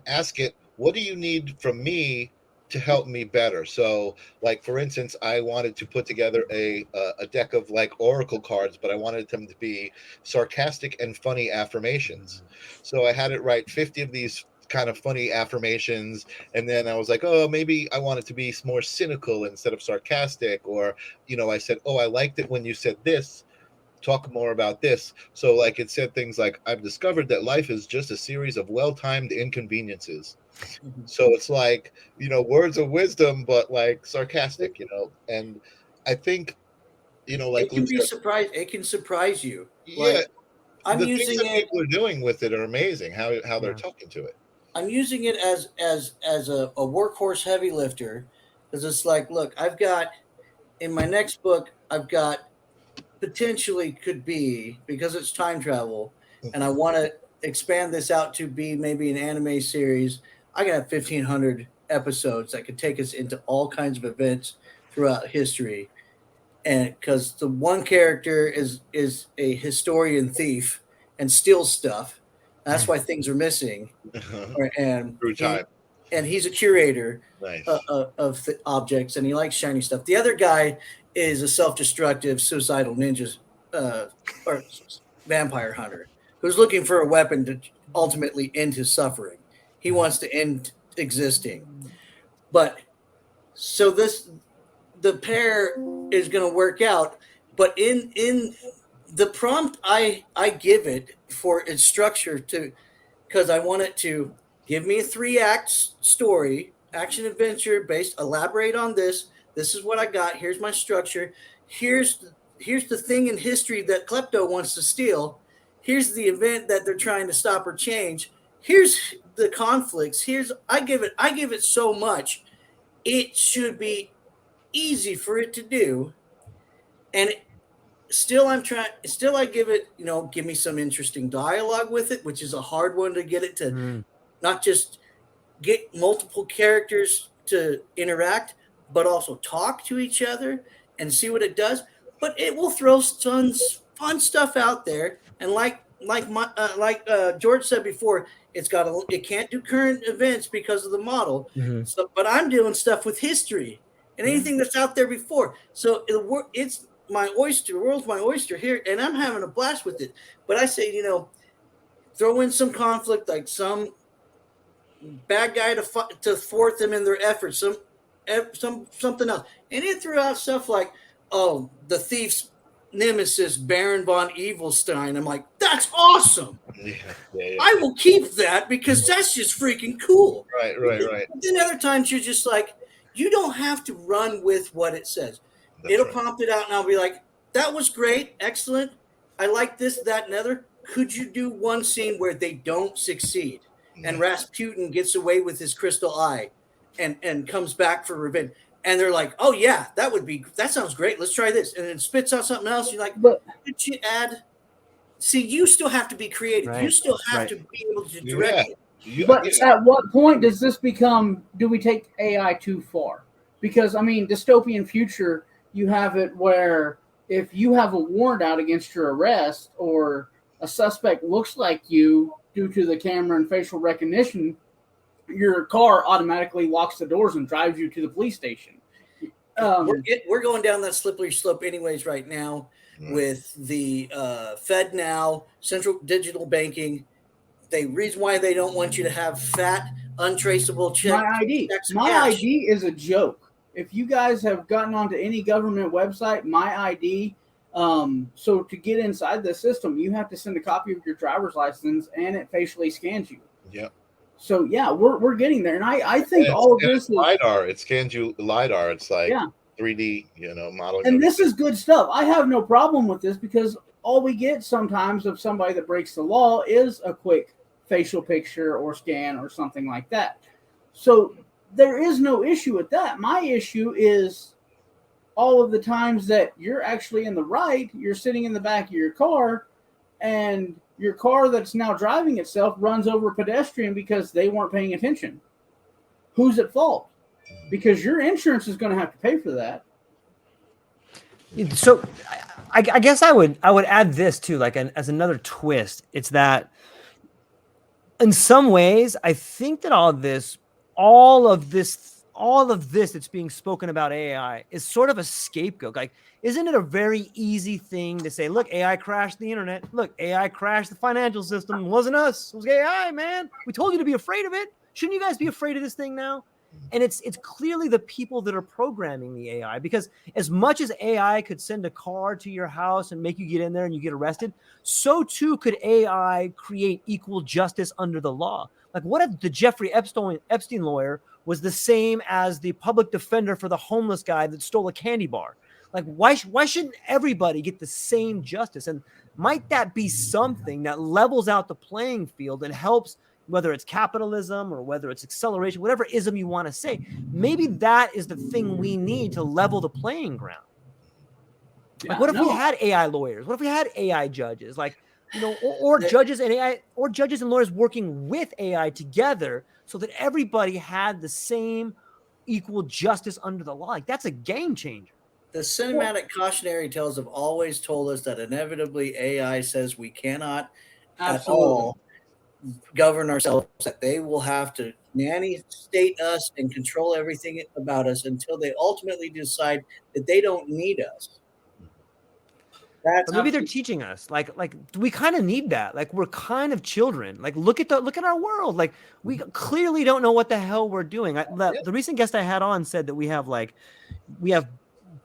Speaker 1: ask it, what do you need from me to help me better? So, like, for instance, I wanted to put together a deck of like oracle cards, but I wanted them to be sarcastic and funny affirmations. So I had it write 50 of these kind of funny affirmations, and then I was like, oh, maybe I want it to be more cynical instead of sarcastic, or I said, oh, I liked it when you said this, talk more about this. So like it said things like, I've discovered that life is just a series of well-timed inconveniences. So it's like, words of wisdom, but like sarcastic, and I think, like
Speaker 4: it can be surprise. It can surprise you.
Speaker 1: yeah,
Speaker 4: Like I'm
Speaker 1: the things
Speaker 4: using
Speaker 1: that
Speaker 4: it.
Speaker 1: people are doing with it are amazing. How they're
Speaker 2: Yeah.
Speaker 1: talking to it.
Speaker 4: I'm using it as a workhorse heavy lifter, because it's like, look, I've got in my next book, I've got potentially could be, because it's time travel, and I want to expand this out to be maybe an anime series. I got 1,500 episodes that could take us into all kinds of events throughout history, and because the one character is a historian thief and steals stuff, that's why things are missing, and
Speaker 1: Through time.
Speaker 4: he's a curator
Speaker 1: Nice.
Speaker 4: of the objects, and he likes shiny stuff. The other guy is a self-destructive, suicidal ninja or vampire hunter who's looking for a weapon to ultimately end his suffering. He wants to end existing. But so the pair is going to work out, but in the prompt I give it for its structure, to because I want it to give me a 3-act story, action adventure based, elaborate on this. This is what I got. Here's my structure. Here's the thing in history that Klepto wants to steal. Here's the event that they're trying to stop or change. Here's the conflicts. I give it so much. It should be easy for it to do. And I give it, give me some interesting dialogue with it, which is a hard one to get it to not just get multiple characters to interact, but also talk to each other and see what it does. But it will throw some fun stuff out there. And like George said before, it can't do current events because of the model. So, but I'm doing stuff with history and anything that's out there before. So it's my oyster, world's my oyster here, and I'm having a blast with it. But I say, throw in some conflict, like some bad guy to thwart them in their efforts, something else. And it threw out stuff like, oh, the thief's nemesis, Baron von Evilstein. I'm like, that's awesome.
Speaker 1: Yeah.
Speaker 4: I will keep that because that's just freaking cool.
Speaker 1: Right.
Speaker 4: But then other times you're just like, you don't have to run with what it says. It'll prompt it out, and I'll be like, that was great, excellent. I like this, that, and other. Could you do one scene where they don't succeed and Rasputin gets away with his crystal eye and comes back for revenge? And they're like, oh, yeah, that sounds great. Let's try this. And then spits out something else. You're like, but could you add? See, you still have to be creative. Right. You still have to be able to direct it.
Speaker 3: But at what point does this become, do we take AI too far? Because, I mean, dystopian future, you have it where if you have a warrant out against your arrest or a suspect looks like you due to the camera and facial recognition, your car automatically locks the doors and drives you to the police station.
Speaker 4: We're going down that slippery slope anyways right now with the Fed now, central digital banking. The reason why they don't want you to have fat, untraceable checks.
Speaker 3: My ID is a joke. If you guys have gotten onto any government website, My ID, so to get inside the system, you have to send a copy of your driver's license, and it facially scans you.
Speaker 1: Yep.
Speaker 3: So yeah, we're getting there, and I think all of this is
Speaker 1: LiDAR. It scans you LiDAR. It's like 3D, modeling.
Speaker 3: And this is good stuff. I have no problem with this because all we get sometimes of somebody that breaks the law is a quick facial picture or scan or something like that. So there is no issue with that. My issue is all of the times that you're actually in the right, you're sitting in the back of your car, and your car that's now driving itself runs over a pedestrian because they weren't paying attention. Who's at fault? Because your insurance is going to have to pay for that.
Speaker 2: So I guess I would add this too, like as another twist. It's that in some ways, I think that all of this all of this that's being spoken about AI is sort of a scapegoat. Like, isn't it a very easy thing to say, look, AI crashed the internet. Look, AI crashed the financial system. It wasn't us. It was AI, man. We told you to be afraid of it. Shouldn't you guys be afraid of this thing now? And it's clearly the people that are programming the AI, because as much as AI could send a car to your house and make you get in there and you get arrested, so too could AI create equal justice under the law. Like, what if the Jeffrey Epstein lawyer was the same as the public defender for the homeless guy that stole a candy bar? Like, why shouldn't everybody get the same justice? And might that be something that levels out the playing field and helps, whether it's capitalism or whether it's acceleration, whatever ism you want to say? Maybe that is the thing we need to level the playing ground. Like, what if we had AI lawyers? What if we had AI judges? Like, you know, or judges and AI, or judges and lawyers working with AI together, so that everybody had the same equal justice under the law. Like, that's a game changer.
Speaker 4: The cinematic cautionary tales have always told us that inevitably AI says we cannot at all govern ourselves, that they will have to nanny state us and control everything about us until they ultimately decide that they don't need us.
Speaker 2: But maybe they're teaching us, like we kind of need that. Like, we're kind of children. Like, look at our world. Like, we clearly don't know what the hell we're doing. The recent guest I had on said that we have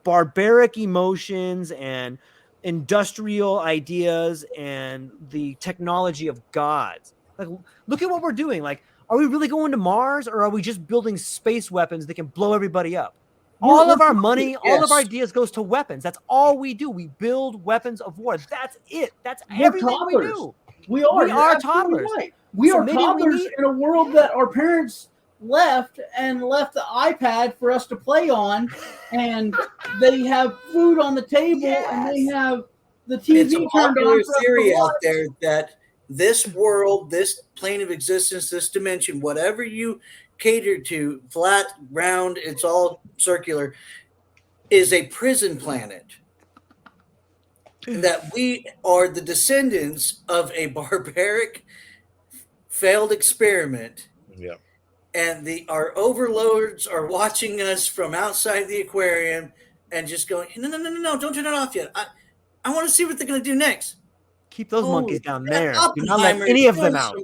Speaker 2: barbaric emotions and industrial ideas and the technology of gods. Like, look at what we're doing. Like, are we really going to Mars, or are we just building space weapons that can blow everybody up? All of our money, all of our ideas goes to weapons. That's all we do. We build weapons of war. That's it. That's everything we do.
Speaker 3: We are
Speaker 2: toddlers.
Speaker 3: Right. We are toddlers in a world that our parents left the iPad for us to play on, and they have food on the table, and they have the TV
Speaker 4: it's a
Speaker 3: turned
Speaker 4: popular
Speaker 3: on.
Speaker 4: Theory out there that this world, this plane of existence, this dimension, whatever you cater to, flat, round, it's all circular, is a prison planet. And that we are the descendants of a barbaric failed experiment.
Speaker 1: Yeah.
Speaker 4: And our overlords are watching us from outside the aquarium and just going, no, don't turn it off yet. I want to see what they're going to do next.
Speaker 2: Keep those monkeys down there. Do not let any of them out.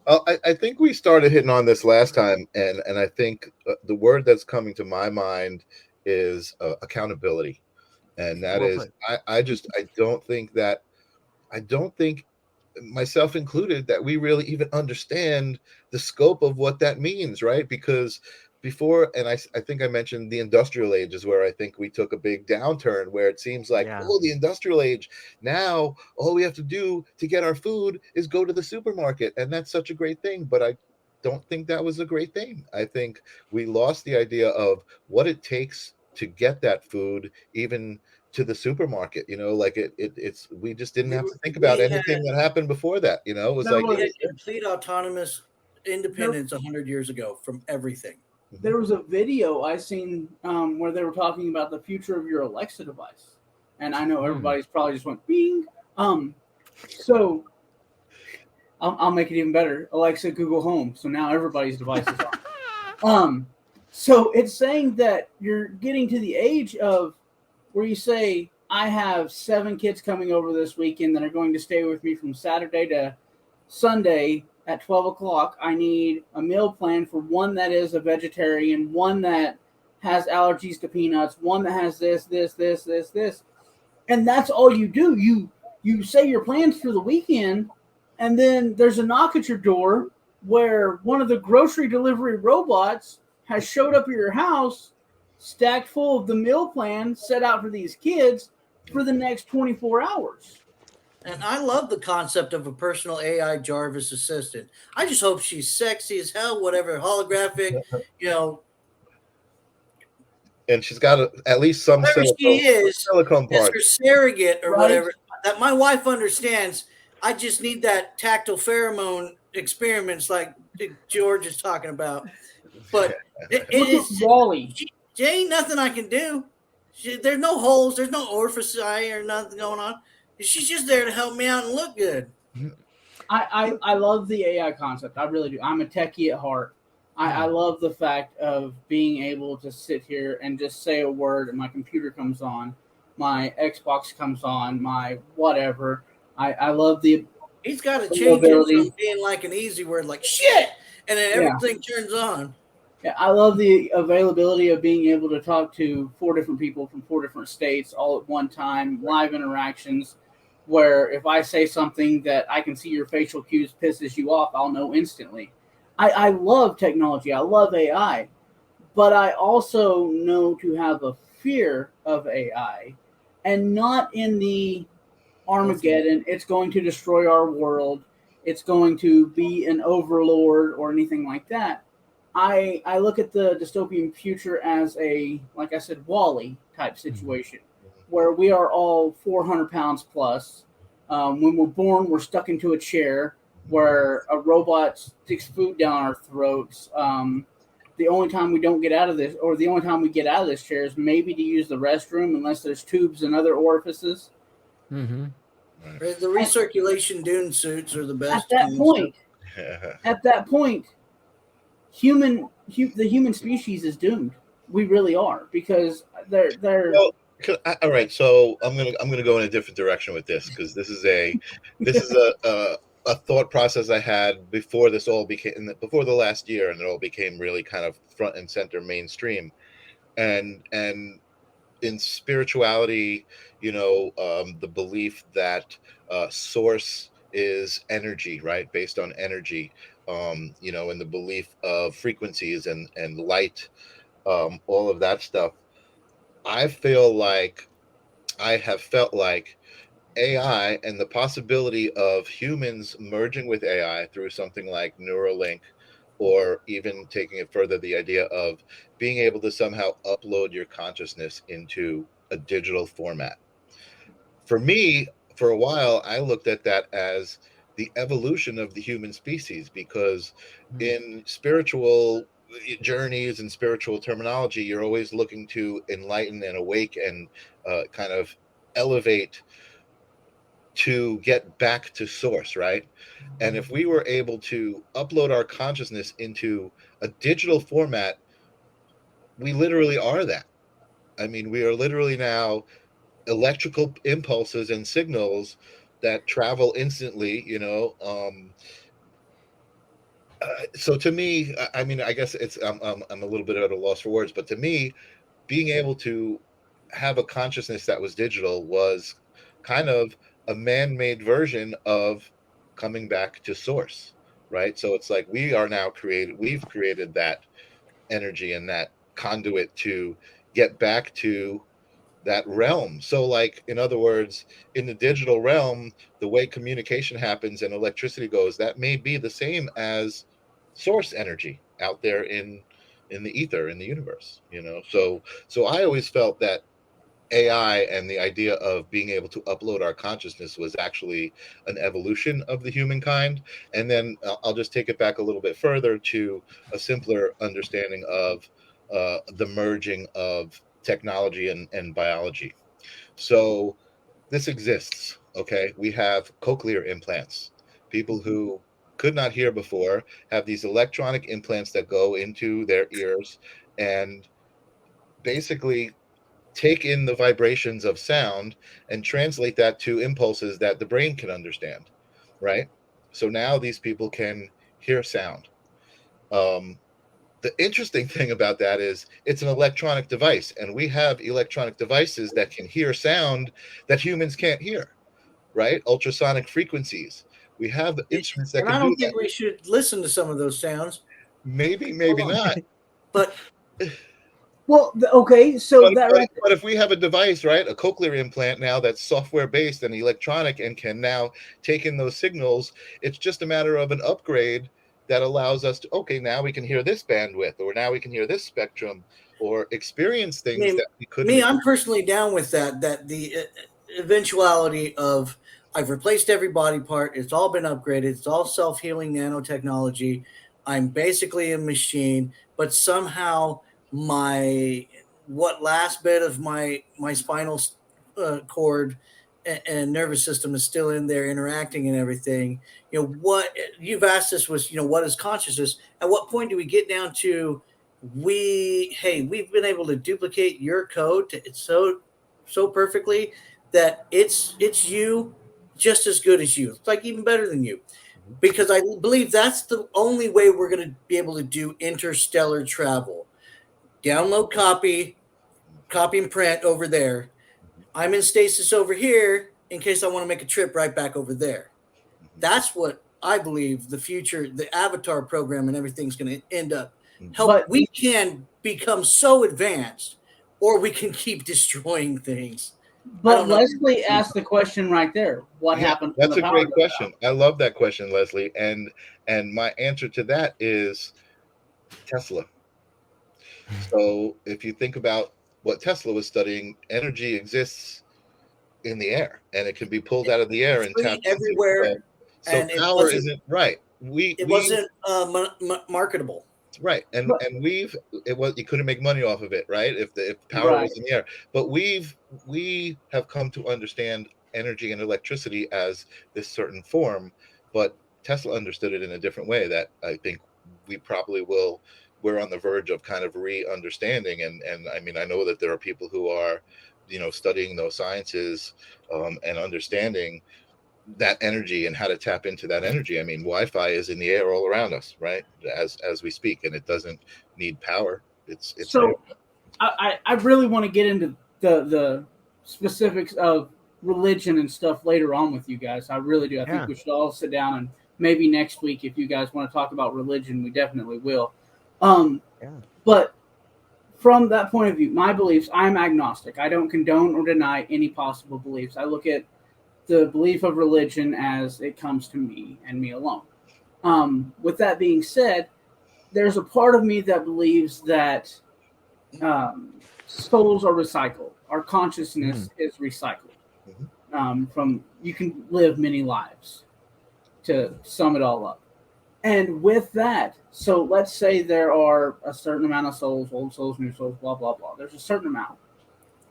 Speaker 1: I think we started hitting on this last time, and I think the word that's coming to my mind is accountability, and that is I don't think myself included that we really even understand the scope of what that means, right? Because before, and I think I mentioned the industrial age is where I think we took a big downturn, where it seems like, oh, the industrial age, now all we have to do to get our food is go to the supermarket, and that's such a great thing. But I don't think that was a great thing. I think we lost the idea of what it takes to get that food, even to the supermarket. You know, like it's we just didn't have to think about anything that happened before that. You know, it was
Speaker 4: we had complete autonomous independence 100 years ago from everything.
Speaker 3: There was a video I seen where they were talking about the future of your Alexa device, and I know everybody's probably just went bing. So I'll make it even better. Alexa, Google Home. So now everybody's device is on. So it's saying that you're getting to the age of where you say, I have 7 kids coming over this weekend that are going to stay with me from Saturday to Sunday. At 12 o'clock, I need a meal plan for one that is a vegetarian, one that has allergies to peanuts, one that has this. And that's all you do. You say your plans for the weekend, and then there's a knock at your door where one of the grocery delivery robots has showed up at your house, stacked full of the meal plan set out for these kids for the next 24 hours.
Speaker 4: And I love the concept of a personal AI Jarvis assistant. I just hope she's sexy as hell, whatever, holographic, you know.
Speaker 1: And she's got at least some silicone part.
Speaker 4: Her surrogate or whatever that my wife understands. I just need that tactile pheromone experiments like George is talking about. But it is
Speaker 3: Wally.
Speaker 4: There ain't nothing I can do. There's no holes. There's no orifice or nothing going on. She's just there to help me out and look good.
Speaker 3: I love the AI concept. I really do. I'm a techie at heart. I love the fact of being able to sit here and just say a word and my computer comes on, my Xbox comes on, my whatever. I love the
Speaker 4: He's got to change it
Speaker 3: ability.
Speaker 4: from being like an easy word, like shit, and then
Speaker 3: Yeah.
Speaker 4: everything turns on.
Speaker 3: Yeah, I love the availability of being able to talk to 4 different people from 4 different states all at one time, live interactions, where if I say something that I can see your facial cues pisses you off, I'll know instantly. I love technology. I love AI, but I also know to have a fear of AI, and not in the Armageddon. It's going to destroy our world. It's going to be an overlord or anything like that. I look at the dystopian future as a, like I said, Wall-E type situation, where we are all 400 pounds plus. When we're born, we're stuck into a chair where a robot sticks food down our throats. The only time we don't get out of this, or the only time we get out of this chair, is maybe to use the restroom, unless there's tubes and other orifices.
Speaker 2: Mm-hmm.
Speaker 4: The recirculation dune suits are the best.
Speaker 3: At that point, the human species is doomed. We really are, because they're
Speaker 1: Well, all right, so I'm gonna go in a different direction with this, because this is a thought process I had before this all became, before the last year, and it all became really kind of front and center mainstream, and in spirituality, the belief that source is energy, right, based on energy, and the belief of frequencies and light, all of that stuff. I have felt like AI and the possibility of humans merging with AI through something like Neuralink, or even taking it further, the idea of being able to somehow upload your consciousness into a digital format. For me, for a while, I looked at that as the evolution of the human species, because in spiritual journeys and spiritual terminology, you're always looking to enlighten and awake and kind of elevate to get back to source, right? And if we were able to upload our consciousness into a digital format, we literally are that. I mean, we are literally now electrical impulses and signals that travel instantly, so to me, I mean, I guess I'm a little bit at a loss for words, but to me, being able to have a consciousness that was digital was kind of a man-made version of coming back to source, right? So it's like we've created that energy and that conduit to get back to that realm. So, like, in other words, in the digital realm, the way communication happens and electricity goes, that may be the same as source energy out there in the ether, in the universe, so I always felt that AI and the idea of being able to upload our consciousness was actually an evolution of the humankind. And then I'll just take it back a little bit further to a simpler understanding of the merging of technology and biology. So this exists, okay? We have cochlear implants. People who could not hear before have these electronic implants that go into their ears and basically take in the vibrations of sound and translate that to impulses that the brain can understand, right? So now these people can hear sound. Um, the interesting thing about that is it's an electronic device, and we have electronic devices that can hear sound that humans can't hear, right? Ultrasonic frequencies. We have instruments that
Speaker 4: And I
Speaker 1: can do
Speaker 4: don't
Speaker 1: that.
Speaker 4: think we should listen to some of those sounds.
Speaker 1: Maybe not.
Speaker 4: But
Speaker 3: well, okay. So that right.
Speaker 1: But if we have a device, right, a cochlear implant now that's software based and electronic and can now take in those signals, it's just a matter of an upgrade that allows us to, okay, now we can hear this bandwidth, or now we can hear this spectrum, or experience things that we couldn't.
Speaker 4: I'm personally down with that. That the eventuality of I've replaced every body part. It's all been upgraded. It's all self-healing nanotechnology. I'm basically a machine, but somehow what last bit of my spinal cord and nervous system is still in there interacting and everything. What you've asked us was, what is consciousness? At what point do we get down to we've been able to duplicate your code so perfectly that it's you just as good as you. It's like even better than you. Because I believe that's the only way we're going to be able to do interstellar travel. Download, copy and print over there. I'm in stasis over here in case I want to make a trip right back over there. That's what I believe the future, the Avatar program and everything's going to end up. We can become so advanced, or we can keep destroying things.
Speaker 3: But Leslie asked the question right there. What happened?
Speaker 1: That's a great question. I love that question, Leslie. And my answer to that is Tesla. So if you think about what Tesla was studying, energy exists in the air, and it can be pulled out of the air and tapped
Speaker 4: everywhere.
Speaker 1: So power isn't right.
Speaker 4: It wasn't marketable.
Speaker 1: Right, and you couldn't make money off of it, right? If power was in the air, but we have come to understand energy and electricity as this certain form, but Tesla understood it in a different way that I think we probably will. We're on the verge of kind of re-understanding, and I mean, I know that there are people who are, studying those sciences and understanding that energy and how to tap into that energy. I mean, Wi-Fi is in the air all around us, right? As we speak, and it doesn't need power. It's
Speaker 3: so. I really want to get into the specifics of religion and stuff later on with you guys. I really do. I think we should all sit down, and maybe next week, if you guys want to talk about religion, we definitely will. But from that point of view, my beliefs, I'm agnostic. I don't condone or deny any possible beliefs. I look at the belief of religion as it comes to me and me alone. With that being said, there's a part of me that believes that souls are recycled. Our consciousness is recycled. From you can live many lives, to sum it all up. And with that, so let's say there are a certain amount of souls, old souls, new souls, blah, blah, blah. There's a certain amount.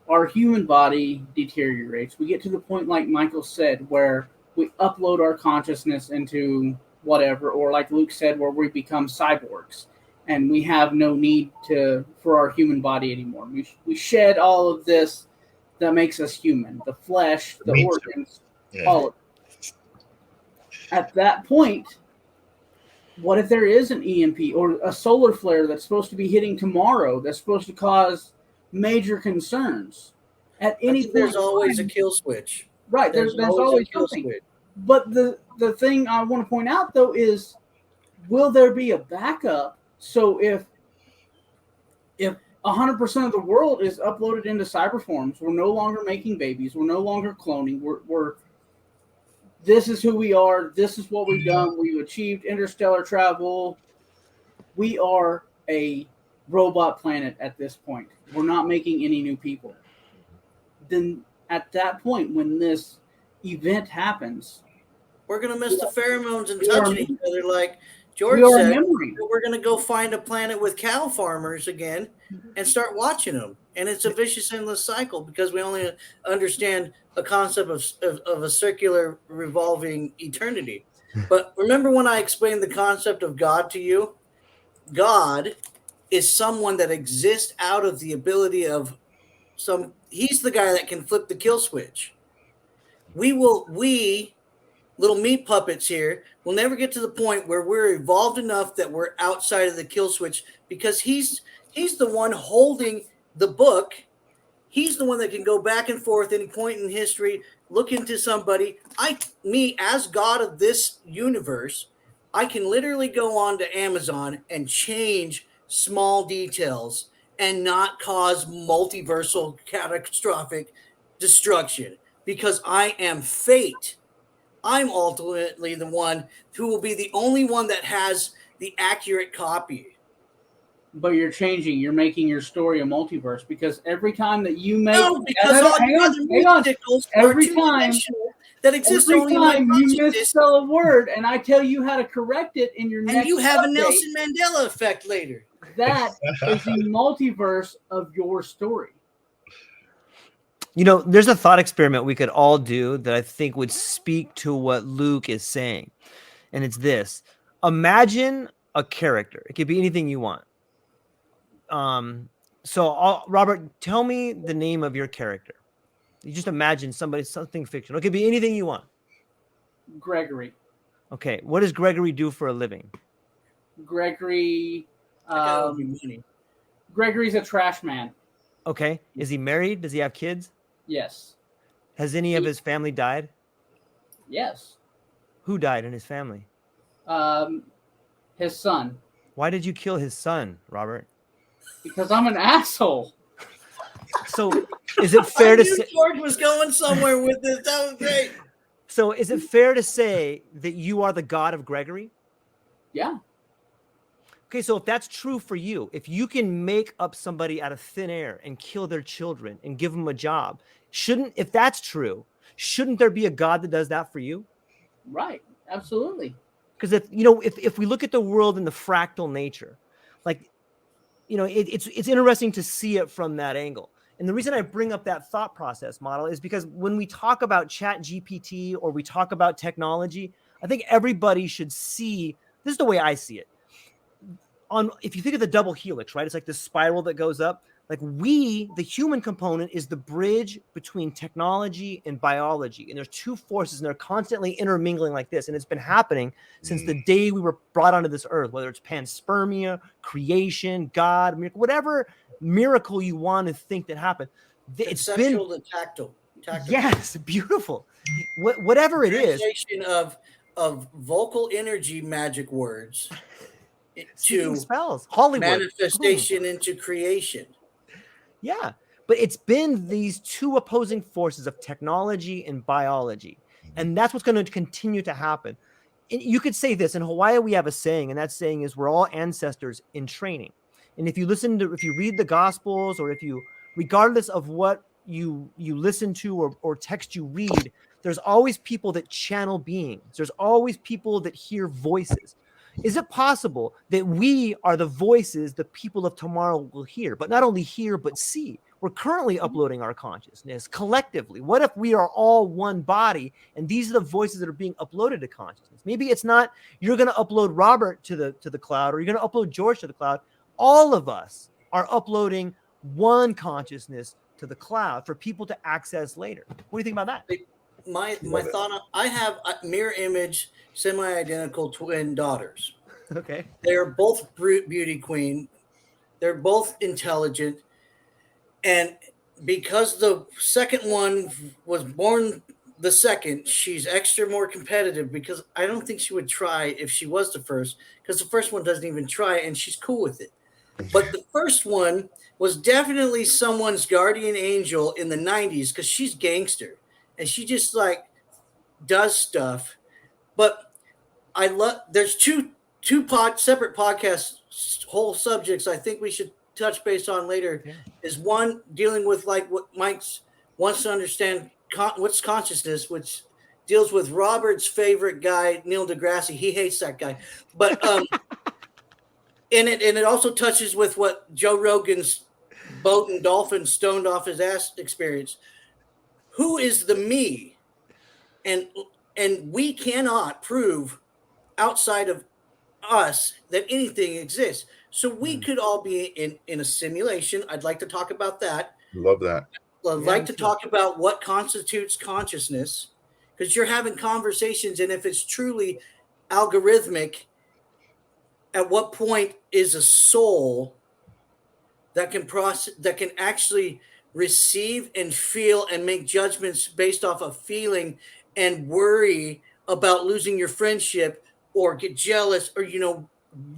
Speaker 3: Our human body deteriorates. We get to the point, like Michael said, where we upload our consciousness into whatever, or like Luke said, where we become cyborgs and we have no need for our human body anymore. We shed all of this that makes us human, the flesh, the organs, all of it. At that point, what if there is an EMP or a solar flare that's supposed to be hitting tomorrow that's supposed to cause major concerns? At any point,
Speaker 4: there's always a kill switch.
Speaker 3: Right, there's always something. Switch. But the thing I want to point out, though, is will there be a backup? So if 100% of the world is uploaded into cyberforms, we're no longer making babies, we're no longer cloning, we're this is who we are, this is what we've done, we've achieved interstellar travel, we are a robot planet at this point. We're not making any new people. Then at that point, when this event happens,
Speaker 4: we're going to miss the pheromones and touching each other like George said. We're going to go find a planet with cow farmers again and start watching them. And it's a vicious, endless cycle because we only understand a concept of a circular revolving eternity. But remember when I explained the concept of God to you? God is someone that exists out of the ability of he's the guy that can flip the kill switch. We little meat puppets here will never get to the point where we're evolved enough that we're outside of the kill switch because he's the one holding the book. He's the one that can go back and forth any point in history, look into somebody. Me as God of this universe, I can literally go on to Amazon and change small details and not cause multiversal catastrophic destruction because I am fate. I'm ultimately the one who will be the only one that has the accurate copy.
Speaker 3: But you're making your story a multiverse because every time that you make every time
Speaker 4: that exists
Speaker 3: every
Speaker 4: only
Speaker 3: time you misspell a word and I tell you how to correct it in your next
Speaker 4: and you have
Speaker 3: update,
Speaker 4: a Nelson Mandela effect later.
Speaker 3: That is the multiverse of your story.
Speaker 2: You know, there's a thought experiment we could all do that I think would speak to what Luke is saying. And it's this. Imagine a character. It could be anything you want. Robert, tell me the name of your character. You just imagine something fictional. It could be anything you want.
Speaker 3: Gregory.
Speaker 2: Okay. What does Gregory do for a living?
Speaker 3: Gregory. Gregory's a trash man.
Speaker 2: Okay. Is he married? Does he have kids?
Speaker 3: Yes.
Speaker 2: Has any of his family died?
Speaker 3: Yes.
Speaker 2: Who died in his family?
Speaker 3: His son.
Speaker 2: Why did you kill his son, Robert?
Speaker 3: Because I'm an asshole.
Speaker 2: So, is it fair to say
Speaker 4: George was going somewhere with this? That was great.
Speaker 2: So, is it fair to say that you are the god of Gregory?
Speaker 3: Yeah.
Speaker 2: Okay, so if that's true for you, if you can make up somebody out of thin air and kill their children and give them a job, if that's true, shouldn't there be a God that does that for you?
Speaker 3: Right. Absolutely.
Speaker 2: Because if we look at the world in the fractal nature, like, it's interesting to see it from that angle. And the reason I bring up that thought process model is because when we talk about Chat GPT or we talk about technology, I think everybody should see, this is the way I see it. If you think of the double helix, right? It's like this spiral that goes up. Like the human component is the bridge between technology and biology. And there's two forces and they're constantly intermingling like this. And it's been happening since the day we were brought onto this earth, whether it's panspermia, creation, God, whatever miracle you want to think that happened. It's been
Speaker 4: to tactile.
Speaker 2: Yes, beautiful. Whatever it is.
Speaker 4: Of vocal energy magic words to
Speaker 2: spells, Hollywood
Speaker 4: manifestation into creation.
Speaker 2: Yeah, but it's been these two opposing forces of technology and biology, and that's what's going to continue to happen. You could say this in Hawaii. We have a saying, and that saying is, "We're all ancestors in training." And if you read the Gospels, or regardless of what you listen to or text you read, there's always people that channel beings. There's always people that hear voices. Is it possible that we are the voices the people of tomorrow will hear, but not only hear, but see? We're currently uploading our consciousness collectively. What if we are all one body and these are the voices that are being uploaded to consciousness? Maybe it's not you're going to upload Robert to the cloud or you're going to upload George to the cloud. All of us are uploading one consciousness to the cloud for people to access later. What do you think about that?
Speaker 4: My thought, I have a mirror image, semi-identical twin daughters.
Speaker 2: Okay.
Speaker 4: They're both beauty queen. They're both intelligent. And because the second one was born the second, she's extra more competitive because I don't think she would try if she was the first, because the first one doesn't even try and she's cool with it. But the first one was definitely someone's guardian angel in the 90s because she's gangster. And she just like does stuff. But I love, there's two separate podcasts, whole subjects I think we should touch base on later. Yeah. Is one dealing with like what Mike's wants to understand what's consciousness, which deals with Robert's favorite guy, Neil deGrasse. He hates that guy. But and it also touches with what Joe Rogan's boat and dolphin stoned off his ass experience. Who is the me? And we cannot prove outside of us that anything exists. So we could all be in a simulation. I'd like to talk about that.
Speaker 1: Love that.
Speaker 4: I'd like to talk about what constitutes consciousness, because you're having conversations, and if it's truly algorithmic, at what point is a soul that can process, that can actually receive and feel and make judgments based off of feeling and worry about losing your friendship or get jealous, or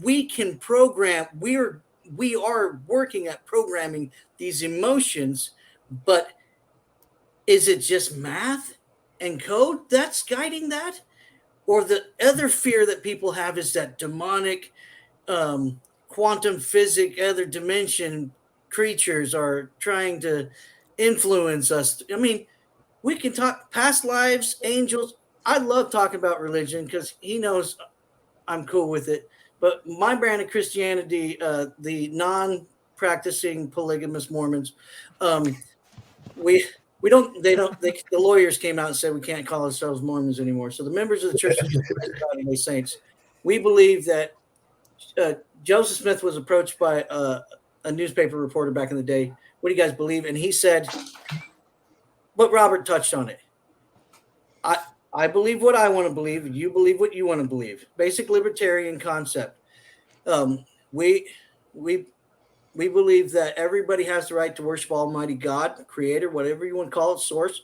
Speaker 4: we can program, we are working at programming these emotions, but is it just math and code that's guiding that? Or the other fear that people have is that demonic quantum physics, other dimension creatures are trying to influence us. I mean, we can talk past lives, angels. I love talking about religion because he knows I'm cool with it. But my brand of Christianity, the non-practicing polygamous Mormons, we We don't. They don't. The lawyers came out and said we can't call ourselves Mormons anymore. So the members of the Church of Latter-day Saints, we believe that Joseph Smith was approached by a newspaper reporter back in the day. What do you guys believe? And he said, but Robert touched on it. I believe what I want to believe, and you believe what you want to believe. Basic libertarian concept. We believe that everybody has the right to worship Almighty God, Creator, whatever you want to call it, Source,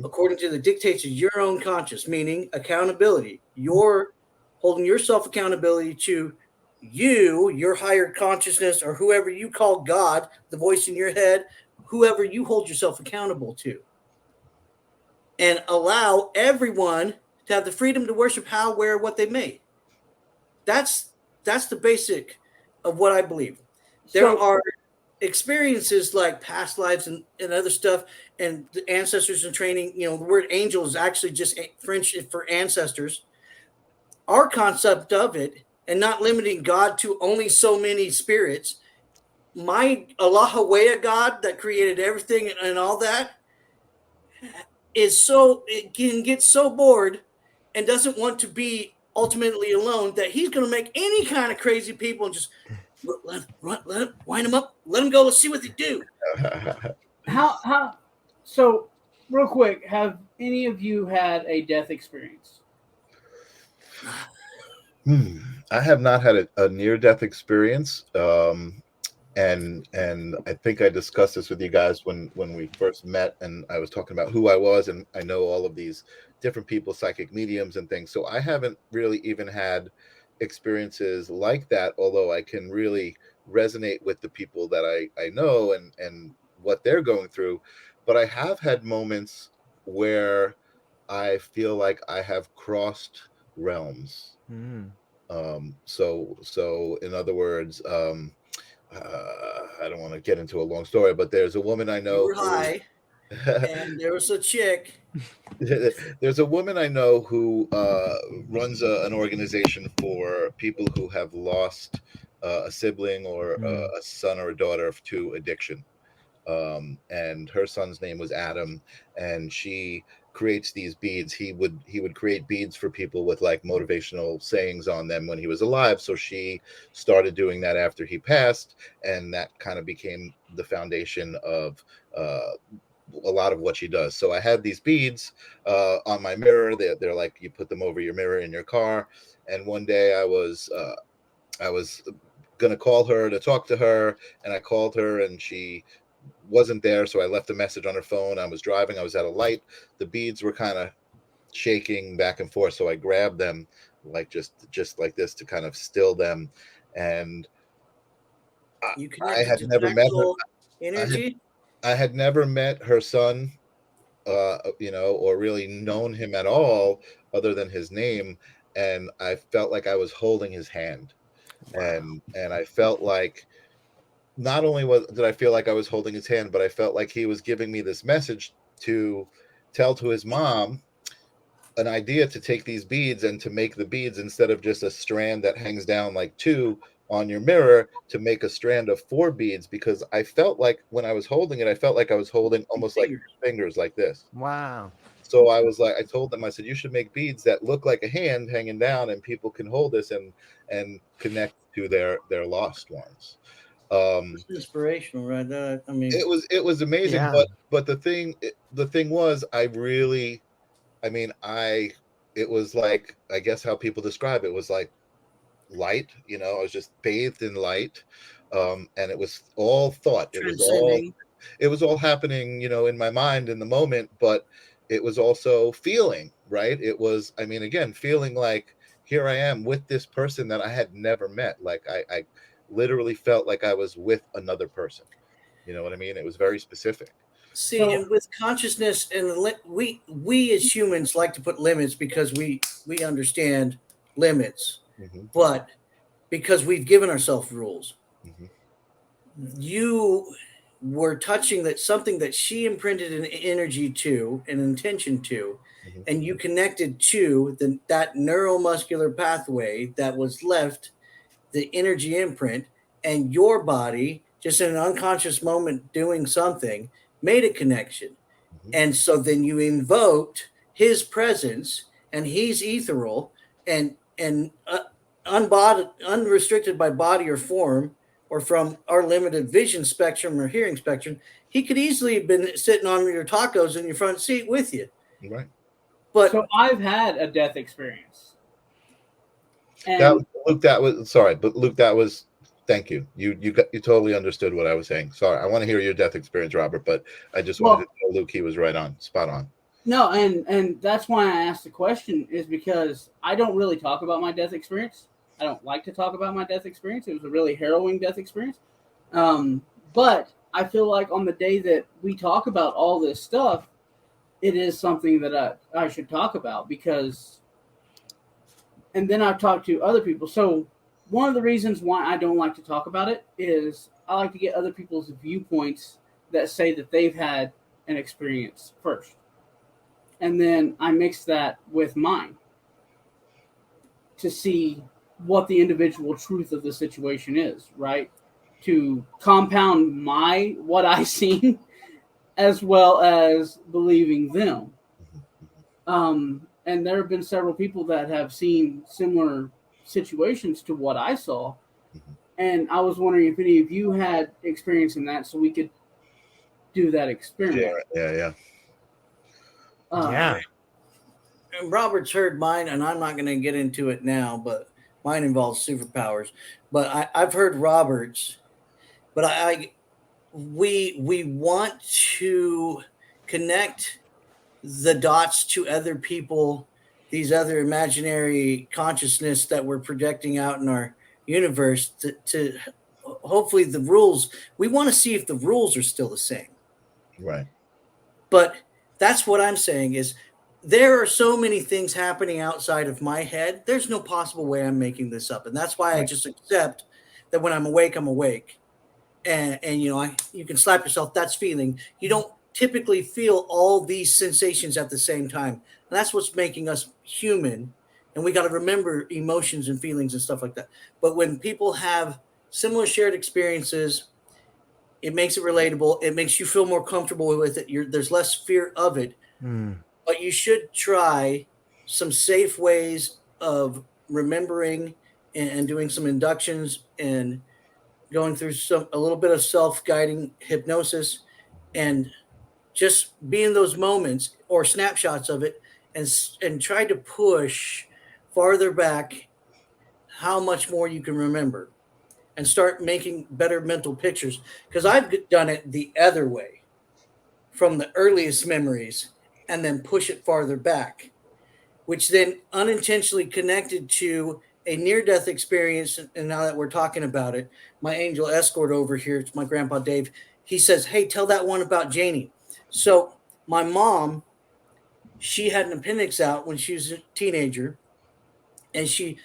Speaker 4: according to the dictates of your own conscience, meaning accountability. You're holding yourself accountability to you, your higher consciousness, or whoever you call God, the voice in your head, whoever you hold yourself accountable to. And allow everyone to have the freedom to worship how, where, what they may. That's the basic of what I believe. There are experiences like past lives and other stuff, and the ancestors in training. You know, the word angel is actually just French for ancestors. Our concept of it, and not limiting God to only so many spirits. My Allahawaya God that created everything and all that it can get so bored and doesn't want to be ultimately alone that he's going to make any kind of crazy people and just let him wind them up, let them go, let's see what they do.
Speaker 3: So real quick, have any of you had a death experience?
Speaker 1: I have not had a near-death experience. And I think I discussed this with you guys when we first met, and I was talking about who I was, and I know all of these different people, psychic mediums and things. So I haven't really even had experiences like that, although I can really resonate with the people that I know and what they're going through. But I have had moments where I feel like I have crossed realms. So in other words, I don't want to get into a long story, but there's a woman I know.
Speaker 4: You were high, and there was a chick.
Speaker 1: There's a woman I know who runs an organization for people who have lost a sibling or a son or a daughter to addiction. And her son's name was Adam, and she creates these beads. He would create beads for people with like motivational sayings on them when he was alive. So she started doing that after he passed, and that kind of became the foundation of a lot of what she does. So I had these beads on my mirror. They're like, you put them over your mirror in your car. And one day I was gonna call her to talk to her, and I called her, and she wasn't there, so I left a message on her phone. I was driving, I was at a light, the beads were kind of shaking back and forth, so I grabbed them like just like this to kind of still them. And I had never met her energy. I had never met her son, or really known him at all other than his name, and I felt like I was holding his hand. Wow. And I felt like not only did I feel like I was holding his hand, but I felt like he was giving me this message to tell to his mom an idea to take these beads and to make the beads, instead of just a strand that hangs down like two on your mirror, to make a strand of 4 beads, because I felt like when I was holding it, I felt like I was holding almost like fingers like this.
Speaker 2: Wow.
Speaker 1: So I was like, I told them, I said, you should make beads that look like a hand hanging down, and people can hold this and connect to their lost ones.
Speaker 4: It's inspirational, right? I mean,
Speaker 1: it was amazing. Yeah. But the thing was, it was like, I guess how people describe it was like light, I was just bathed in light. And it was all thought. It was all happening, in my mind in the moment, but it was also feeling, right? It was, again, feeling like here I am with this person that I had never met. Like I literally felt like I was with another person. You know what I mean? It was very specific.
Speaker 4: See, and with consciousness, and we as humans like to put limits because we understand limits, but because we've given ourselves rules. You were touching something that she imprinted an energy to, an intention to, and you connected to that neuromuscular pathway that was left, the energy imprint, and your body, just in an unconscious moment doing something, made a connection. And so then you invoked his presence, and he's ethereal and unrestricted by body or form, or from our limited vision spectrum or hearing spectrum. He could easily have been sitting on your tacos in your front seat with you.
Speaker 1: Right.
Speaker 4: But
Speaker 3: So I've had a death experience. And
Speaker 1: Luke, that was thank you. You totally understood what I was saying. Sorry, I want to hear your death experience, Robert, but I just wanted to tell Luke he was right on, spot on.
Speaker 3: No, and that's why I asked the question, is because I don't really talk about my death experience. I don't like to talk about my death experience. It was a really harrowing death experience. But I feel like on the day that we talk about all this stuff, it is something that I should talk about, because, and then I've talked to other people. So one of the reasons why I don't like to talk about it is I like to get other people's viewpoints that say that they've had an experience first. And then I mix that with mine to see what the individual truth of the situation is, right? To compound what I seen as well as believing them. And there have been several people that have seen similar situations to what I saw. And I was wondering if any of you had experience in that, so we could do that experiment.
Speaker 1: Yeah.
Speaker 2: Yeah.
Speaker 4: Robert's heard mine, and I'm not going to get into it now, but mine involves superpowers. But I've heard Robert's, but we want to connect the dots to other people, these other imaginary consciousness that we're projecting out in our universe to hopefully the rules. We want to see if the rules are still the same.
Speaker 1: Right.
Speaker 4: But that's what I'm saying is there are so many things happening outside of my head. There's no possible way I'm making this up. And that's why I just accept that when I'm awake, I'm awake. And you can slap yourself. That's feeling. You don't typically feel all these sensations at the same time. And that's what's making us human. And we got to remember emotions and feelings and stuff like that. But when people have similar shared experiences, it makes it relatable. It makes you feel more comfortable with it. There's less fear of it. But you should try some safe ways of remembering and doing some inductions and going through a little bit of self-guiding hypnosis, and just be in those moments or snapshots of it, and try to push farther back how much more you can remember, and start making better mental pictures. Because I've done it the other way, from the earliest memories, and then push it farther back, which then unintentionally connected to a near-death experience. And now that we're talking about it, my angel escort over here, it's my grandpa Dave, he says, hey, tell that one about Janie. So my mom, she had an appendix out when she was a teenager, and she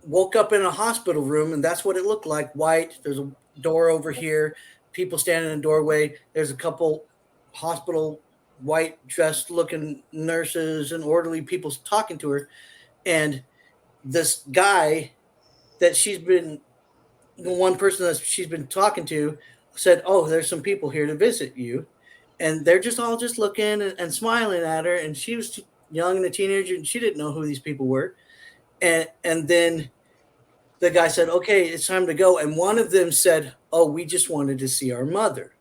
Speaker 4: woke up in a hospital room, and that's what it looked like, white. There's a door over here, people standing in the doorway. There's a couple hospital white dressed looking nurses and orderly people talking to her. And this guy that she's been, the one person that she's been talking to, said, oh, there's some people here to visit you. And they're just all just looking and smiling at her. And she was young and a teenager, and she didn't know who these people were. And then the guy said, okay, it's time to go. And one of them said, oh, we just wanted to see our mother.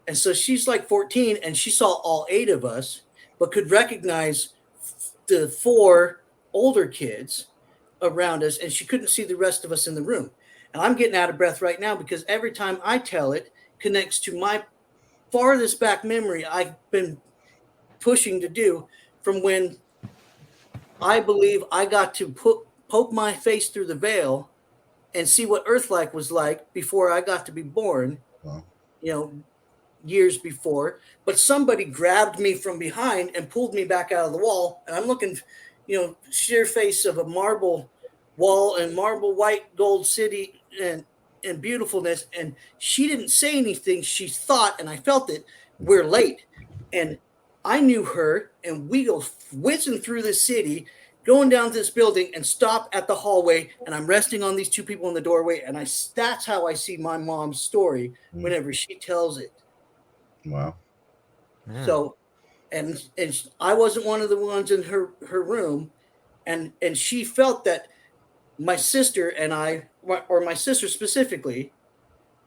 Speaker 4: And so she's like 14, and she saw all 8 of us, but could recognize the 4 older kids around us, and she couldn't see the rest of us in the room. And I'm getting out of breath right now, because every time I tell it connects to my farthest back memory I've been pushing to do, from when I believe I got to poke my face through the veil and see what Earth-like was like before I got to be born.
Speaker 1: Wow.
Speaker 4: Years before, but somebody grabbed me from behind and pulled me back out of the wall. And I'm looking, sheer face of a marble wall and marble white gold city and beautifulness. And she didn't say anything. She thought, and I felt it, we're late. And I knew her, and we go whizzing through the city, going down this building, and stop at the hallway. And I'm resting on these 2 people in the doorway. And that's how I see my mom's story whenever she tells it.
Speaker 1: Wow.
Speaker 2: Yeah.
Speaker 4: So, and I wasn't one of the ones in her room, and she felt that my sister and I, or my sister specifically,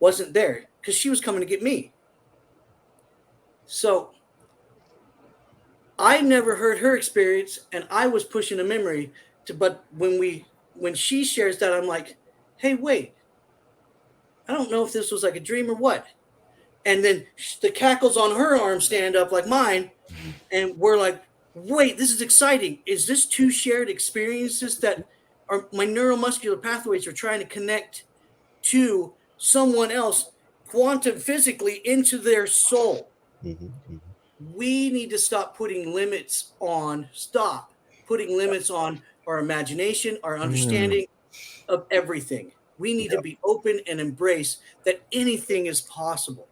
Speaker 4: wasn't there because she was coming to get me. So I never heard her experience, and I was pushing a memory to. But when she shares that, I'm like, hey, wait, I don't know if this was like a dream or what. And then the cackles on her arm stand up like mine, and we're like, wait, this is exciting. Is this two shared experiences that are my neuromuscular pathways are trying to connect to someone else quantum physically into their soul? We need to stop putting limits on our imagination, our understanding of everything. We need to be open and embrace that anything is possible.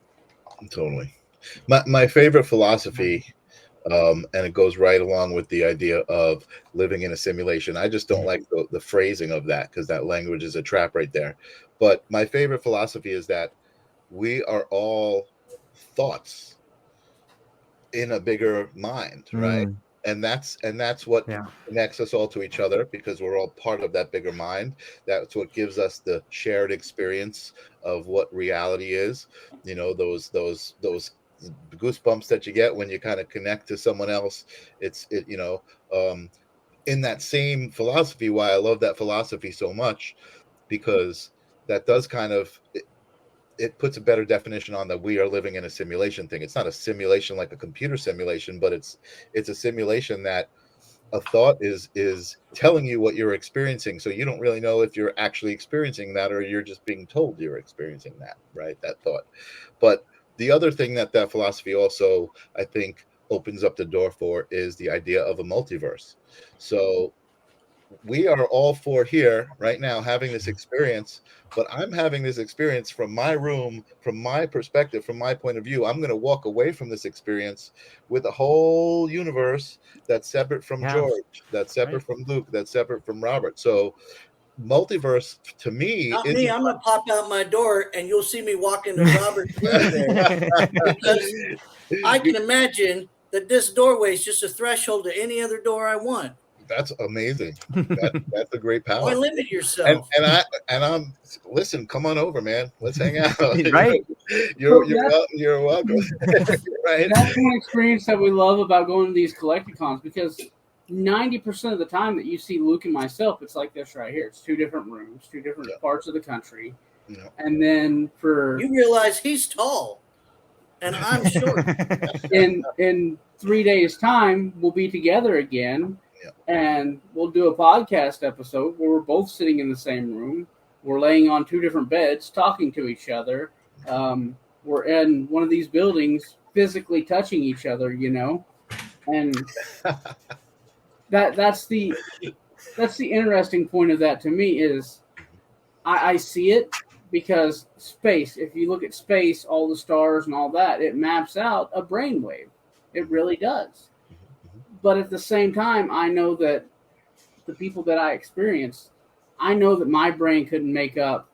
Speaker 1: Totally. My favorite philosophy, and it goes right along with the idea of living in a simulation. I just don't like the phrasing of that because that language is a trap right there. But my favorite philosophy is that we are all thoughts in a bigger mind, right? And that's what connects us all to each other because we're all part of that bigger mind. That's what gives us the shared experience of what reality is. You know, those goosebumps that you get when you kind of connect to someone else. In that same philosophy, why I love that philosophy so much, because that does kind of it puts a better definition on that we are living in a simulation thing. It's not a simulation like a computer simulation, but it's a simulation that a thought is telling you what you're experiencing. So you don't really know if you're actually experiencing that or you're just being told you're experiencing that, right? That thought. But the other thing that philosophy also, I think, opens up the door for is the idea of a multiverse. So we are all four here right now having this experience, but I'm having this experience from my room, from my perspective, from my point of view. I'm going to walk away from this experience with a whole universe that's separate from George, that's separate from Luke, that's separate from Robert. So multiverse to me
Speaker 4: Not
Speaker 1: is
Speaker 4: me. I'm going to pop out my door and you'll see me walk into Robert's room there because I can imagine that this doorway is just a threshold to any other door I want.
Speaker 1: That's amazing. That's a great power.
Speaker 4: Why limit yourself?
Speaker 1: And listen, come on over, man. Let's hang out.
Speaker 2: Right?
Speaker 1: You're welcome. Right.
Speaker 3: That's one experience that we love about going to these Collecticons, because 90% of the time that you see Luke and myself, it's like this right here. It's two different rooms, two different parts of the country. And then
Speaker 4: you realize he's tall and I'm short.
Speaker 3: in 3 days' time, we'll be together again. And we'll do a podcast episode where we're both sitting in the same room. We're laying on two different beds, talking to each other. We're in one of these buildings, physically touching each other, and that's the interesting point of that to me is I see it because space. If you look at space, all the stars and all that, it maps out a brainwave. It really does. But at the same time, I know that the people that I experience, I know that my brain couldn't make up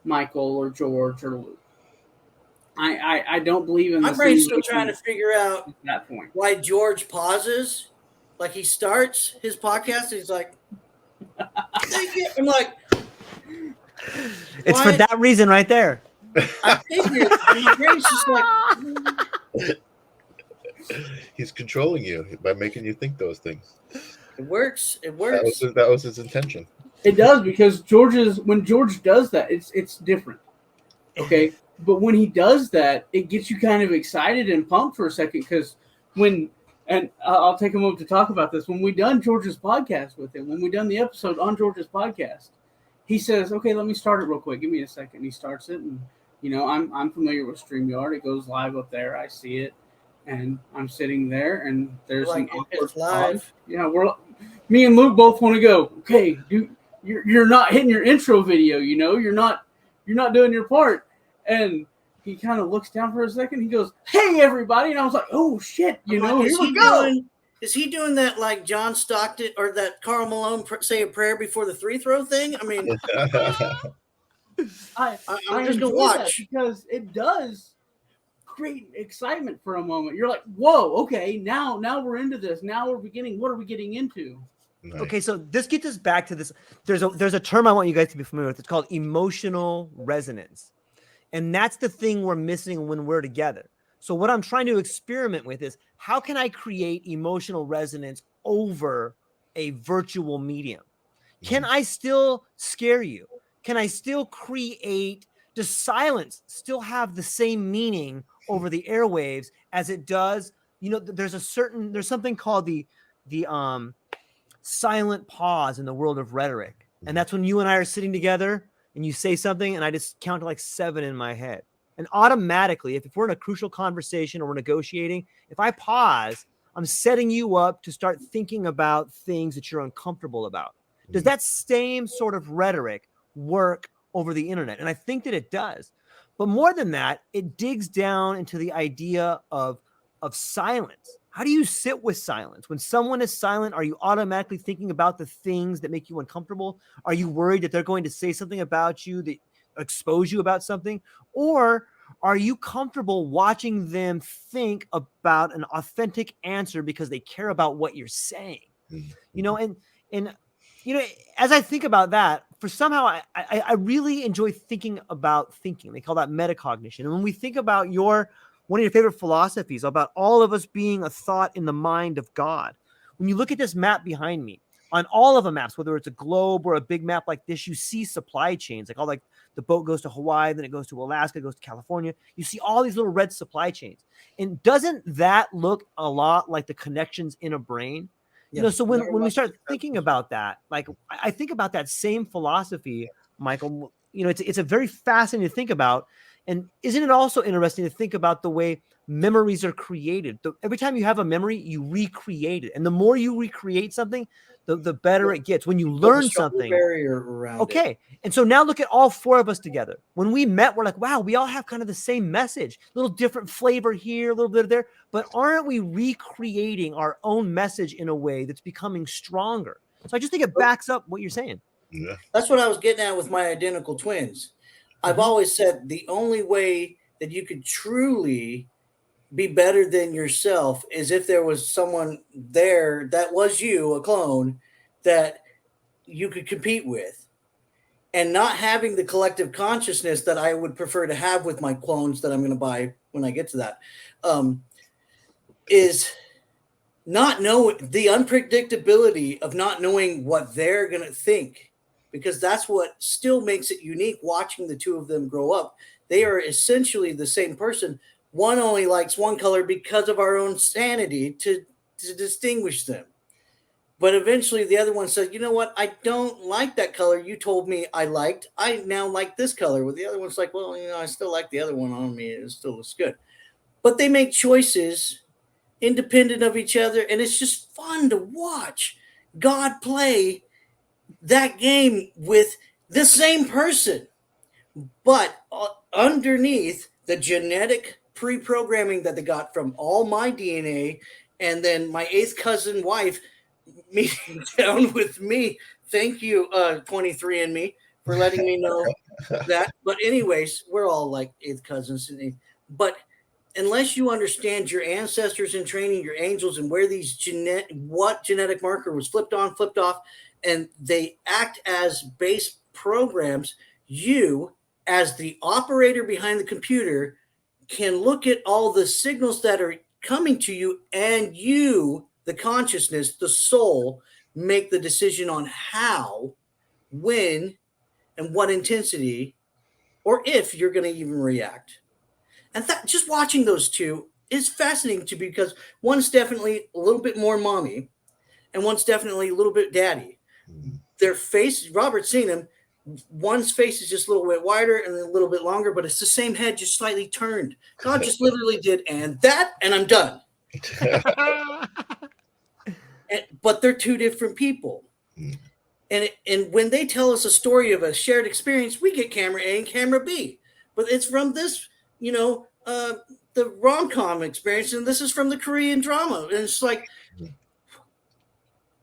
Speaker 3: Michael or George or Luke. I don't believe in
Speaker 4: my brain's still trying to figure out
Speaker 3: at that point
Speaker 4: why George pauses. Like he starts his podcast, and he's like, I'm like,
Speaker 2: it's for that reason right there.
Speaker 4: I figured, and my brain's just like,
Speaker 1: he's controlling you by making you think those things.
Speaker 4: It works. It works.
Speaker 1: That was his intention.
Speaker 3: It does, because when George does that, it's different. Okay, but when he does that, it gets you kind of excited and pumped for a second, because I'll take a moment to talk about this. When we done George's podcast with him, when we done the episode on George's podcast, he says, "Okay, let me start it real quick. Give me a second." He starts it, and I'm familiar with StreamYard. It goes live up there. I see it. And I'm sitting there, and there's an awkward
Speaker 4: live.
Speaker 3: Yeah, me and Luke both want to go. Okay, dude, you're not hitting your intro video. You're not doing your part. And he kind of looks down for a second. He goes, "Hey, everybody!" And I was like, "Oh shit!" Here we go.
Speaker 4: Is he doing that like John Stockton or that Karl Malone say a prayer before the free throw thing? I mean,
Speaker 3: I'm just gonna watch because it does create excitement for a moment. You're like, whoa, okay, now we're into this. Now we're beginning. What are we getting into?
Speaker 1: Right.
Speaker 2: Okay, so this gets us back to this. There's a term I want you guys to be familiar with. It's called emotional resonance. And that's the thing we're missing when we're together. So what I'm trying to experiment with is how can I create emotional resonance over a virtual medium? Can I still scare you? Can I still create, does silence still have the same meaning over the airwaves as it does? You know, there's something called the silent pause in the world of rhetoric. And that's when you and I are sitting together and you say something and I just count to like 7 in my head. And automatically, if we're in a crucial conversation or we're negotiating, if I pause, I'm setting you up to start thinking about things that you're uncomfortable about. Does that same sort of rhetoric work over the internet? And I think that it does. But more than that, it digs down into the idea of silence. How do you sit with silence? When someone is silent, are you automatically thinking about the things that make you uncomfortable? Are you worried that they're going to say something about you that expose you about something? Or are you comfortable watching them think about an authentic answer because they care about what you're saying? You know, and you know, as I think about that, for somehow I really enjoy thinking about thinking. They call that metacognition. And when we think about one of your favorite philosophies about all of us being a thought in the mind of God, when you look at this map behind me, on all of the maps, whether it's a globe or a big map like this, you see supply chains. Like the boat goes to Hawaii, then it goes to Alaska, it goes to California. You see all these little red supply chains. And doesn't that look a lot like the connections in a brain? You know, so when we start thinking about that, like I think about that same philosophy, Michael, you know, it's a very fascinating to think about. And isn't it also interesting to think about the way memories are created? Every time you have a memory, you recreate it. And the more you recreate something, the better it gets. When you learn something.
Speaker 4: Barrier around
Speaker 2: okay. And so now look at all 4 of us together. When we met, we're like, wow, we all have kind of the same message, a little different flavor here, a little bit of there. But aren't we recreating our own message in a way that's becoming stronger? So I just think it backs up what you're saying.
Speaker 1: Yeah.
Speaker 4: That's what I was getting at with my identical twins. I've always said the only way that you could truly be better than yourself is if there was someone there that was you, a clone, that you could compete with. And not having the collective consciousness that I would prefer to have with my clones that I'm going to buy when I get to that, is not knowing the unpredictability of not knowing what they're going to think, because that's what still makes it unique watching the 2 of them grow up. They are essentially the same person. One only likes one color because of our own sanity to distinguish them. But eventually the other one says, you know what? I don't like that color you told me I liked. I now like this color. Well, the other one's like, well, you know, I still like the other one on me. It still looks good. But they make choices independent of each other. And it's just fun to watch God play that game with the same person. But underneath the genetic pre-programming that they got from all my DNA, and then my 8th cousin wife meeting down with me. Thank you, 23andMe, for letting me know that. But anyways, we're all like 8th cousins. But unless you understand your ancestors in training, your angels, and where these what genetic marker was flipped on, flipped off, and they act as base programs, you, as the operator behind the computer, can look at all the signals that are coming to you, and you, the consciousness, the soul, make the decision on how, when, and what intensity, or if you're going to even react. And just watching those 2 is fascinating to me, because one's definitely a little bit more mommy and one's definitely a little bit daddy. Their face, Robert's seen them, one's face is just a little bit wider and a little bit longer, but it's the same head, just slightly turned. God just literally did, and I'm done. But they're 2 different people. And when they tell us a story of a shared experience, we get camera A and camera B. But it's from this, you know, the rom-com experience, and this is from the Korean drama. And it's like,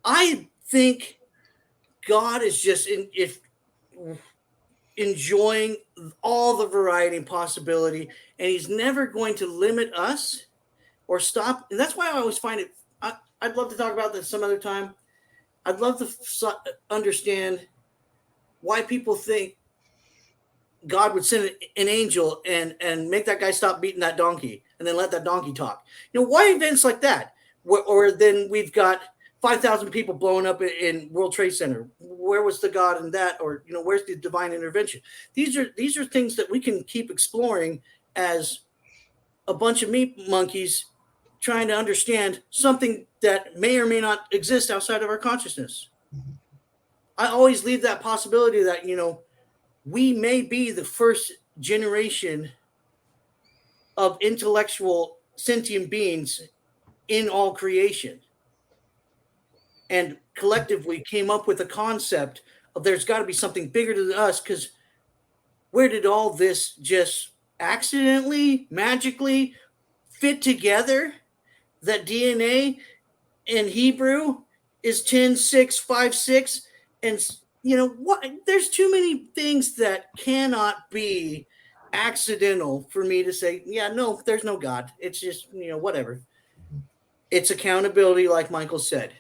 Speaker 4: I think God is just enjoying all the variety and possibility, and he's never going to limit us or stop. And that's why I always find it. I'd love to talk about this some other time. I'd love to understand why people think God would send an angel and make that guy stop beating that donkey and then let that donkey talk. Why events like that? Or then we've got 5,000 people blowing up in World Trade Center. Where was the God in that? Or, where's the divine intervention? These are things that we can keep exploring as a bunch of meat monkeys trying to understand something that may or may not exist outside of our consciousness. I always leave that possibility that, we may be the first generation of intellectual sentient beings in all creation. And collectively came up with a concept of there's got to be something bigger than us, because where did all this just accidentally, magically fit together? That DNA in Hebrew is 10-6-5-6, and what? There's too many things that cannot be accidental for me to say, yeah, no, there's no God. It's just, whatever. It's accountability, like Michael said.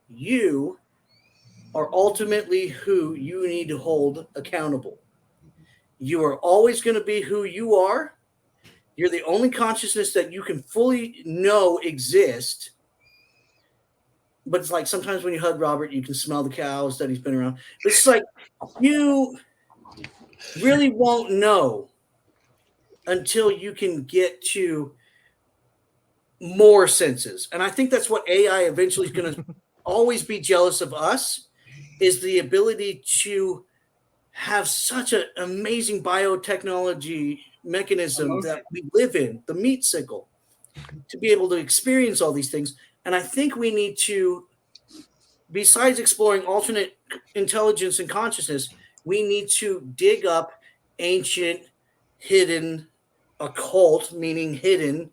Speaker 4: You are ultimately who you need to hold accountable. You are always going to be who you are. You're the only consciousness that you can fully know exist. But it's like sometimes when you hug Robert, you can smell the cows that he's been around. It's like you really won't know until you can get to more senses. And I think that's what AI eventually is going to always be jealous of us, is the ability to have such an amazing biotechnology mechanism that we live in, the meat cycle, to be able to experience all these things. And I think we need to, besides exploring alternate intelligence and consciousness, we need to dig up ancient, hidden, occult, meaning hidden,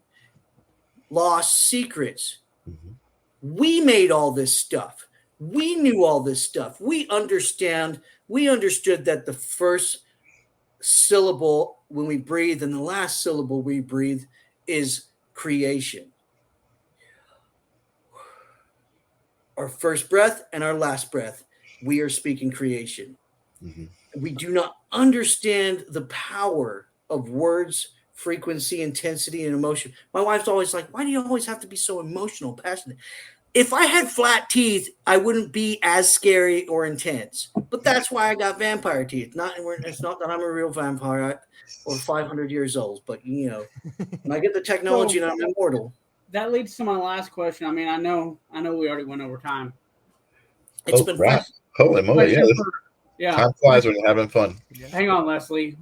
Speaker 4: lost secrets. We made all this stuff. We knew all this stuff. We understood that the first syllable when we breathe and the last syllable we breathe is creation. Our first breath and our last breath, we are speaking creation. We do not understand the power of words, frequency, intensity, and emotion. My wife's always like, why do you always have to be so emotional, passionate? If I had flat teeth, I wouldn't be as scary or intense. But that's why I got vampire teeth. It's not that I'm a real vampire or 500 years old, but when I get the technology and I'm immortal.
Speaker 3: That leads to my last question. I mean, I know we already went over time.
Speaker 4: It's been fun.
Speaker 1: Holy moly,
Speaker 3: yeah.
Speaker 1: Time flies when you're having fun.
Speaker 3: Hang on, Leslie.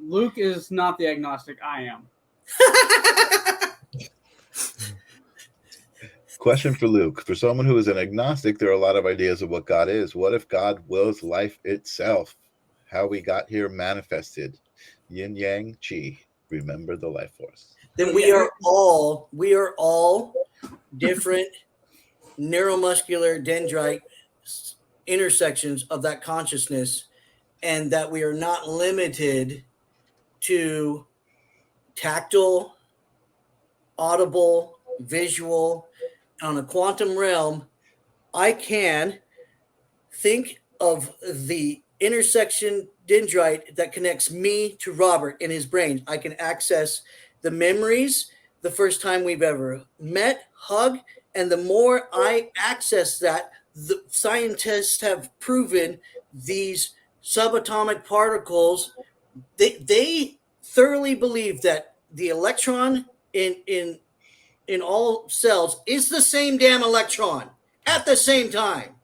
Speaker 3: Luke is not the agnostic. I am.
Speaker 1: Question for Luke. For someone who is an agnostic, there are a lot of ideas of what God is. What if God wills life itself? How we got here manifested. Yin Yang Chi. Remember the life force.
Speaker 4: Then we are all different neuromuscular dendrite intersections of that consciousness, and that we are not limited to tactile, audible, visual. On a quantum realm, I can think of the intersection dendrite that connects me to Robert in his brain. I can access the memories, the first time we've ever met, hug, and the more I access that, the scientists have proven these subatomic particles, they thoroughly believe that the electron in all cells is the same damn electron at the same time.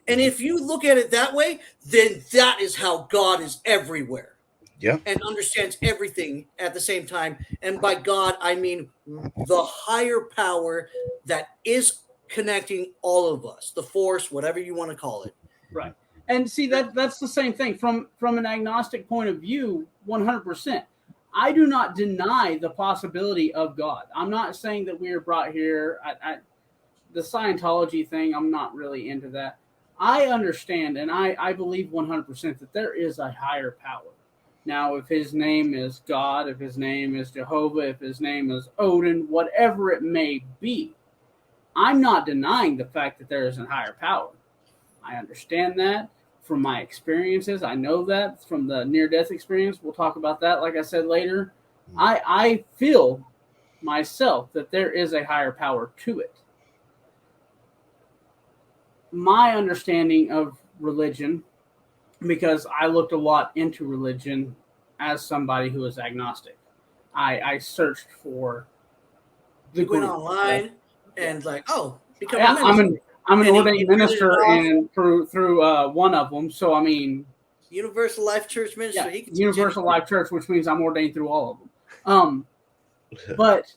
Speaker 4: And if you look at it that way, then that is how God is everywhere.
Speaker 1: Yeah.
Speaker 4: And understands everything at the same time. And by God, I mean the higher power that is connecting all of us, the force, whatever you want to call it.
Speaker 3: Right. And see, that's the same thing from an agnostic point of view, 100%. I do not deny the possibility of God. I'm not saying that we are brought here. The Scientology thing, I'm not really into that. I understand, and I believe 100% that there is a higher power. Now, if his name is God, if his name is Jehovah, if his name is Odin, whatever it may be, I'm not denying the fact that there is a higher power. I understand that from my experiences. I know that from the near-death experience. We'll talk about that, like I said, later. I feel myself that there is a higher power to it. My understanding of religion, because I looked a lot into religion as somebody who is agnostic. I searched for the
Speaker 4: You went
Speaker 3: group.
Speaker 4: online and like, oh, become
Speaker 3: Yeah,
Speaker 4: a minister.
Speaker 3: I'm an
Speaker 4: And
Speaker 3: ordained
Speaker 4: you printed it
Speaker 3: minister,
Speaker 4: off.
Speaker 3: and through one of them. So I mean,
Speaker 4: Universal Life Church Ministry.
Speaker 3: yeah,
Speaker 4: He can
Speaker 3: Universal Life Church, which means I'm ordained through all of them. But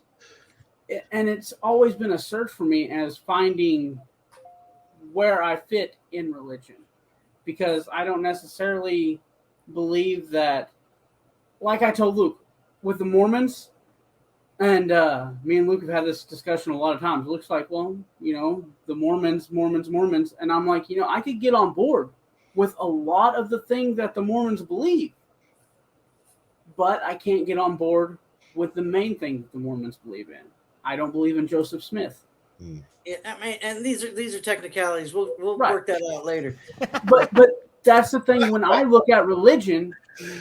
Speaker 3: and it's always been a search for me as finding where I fit in religion, because I don't necessarily believe that, like I told Luke, with the Mormons, and me and Luke have had this discussion a lot of times. It looks like, well, the Mormons, and I'm like, I could get on board with a lot of the things that the Mormons believe, but I can't get on board with the main thing that the Mormons believe in. I don't believe in Joseph Smith.
Speaker 4: Yeah, I mean, and these are technicalities. We'll
Speaker 3: Right.
Speaker 4: work that out later.
Speaker 3: But that's the thing. When I look at religion,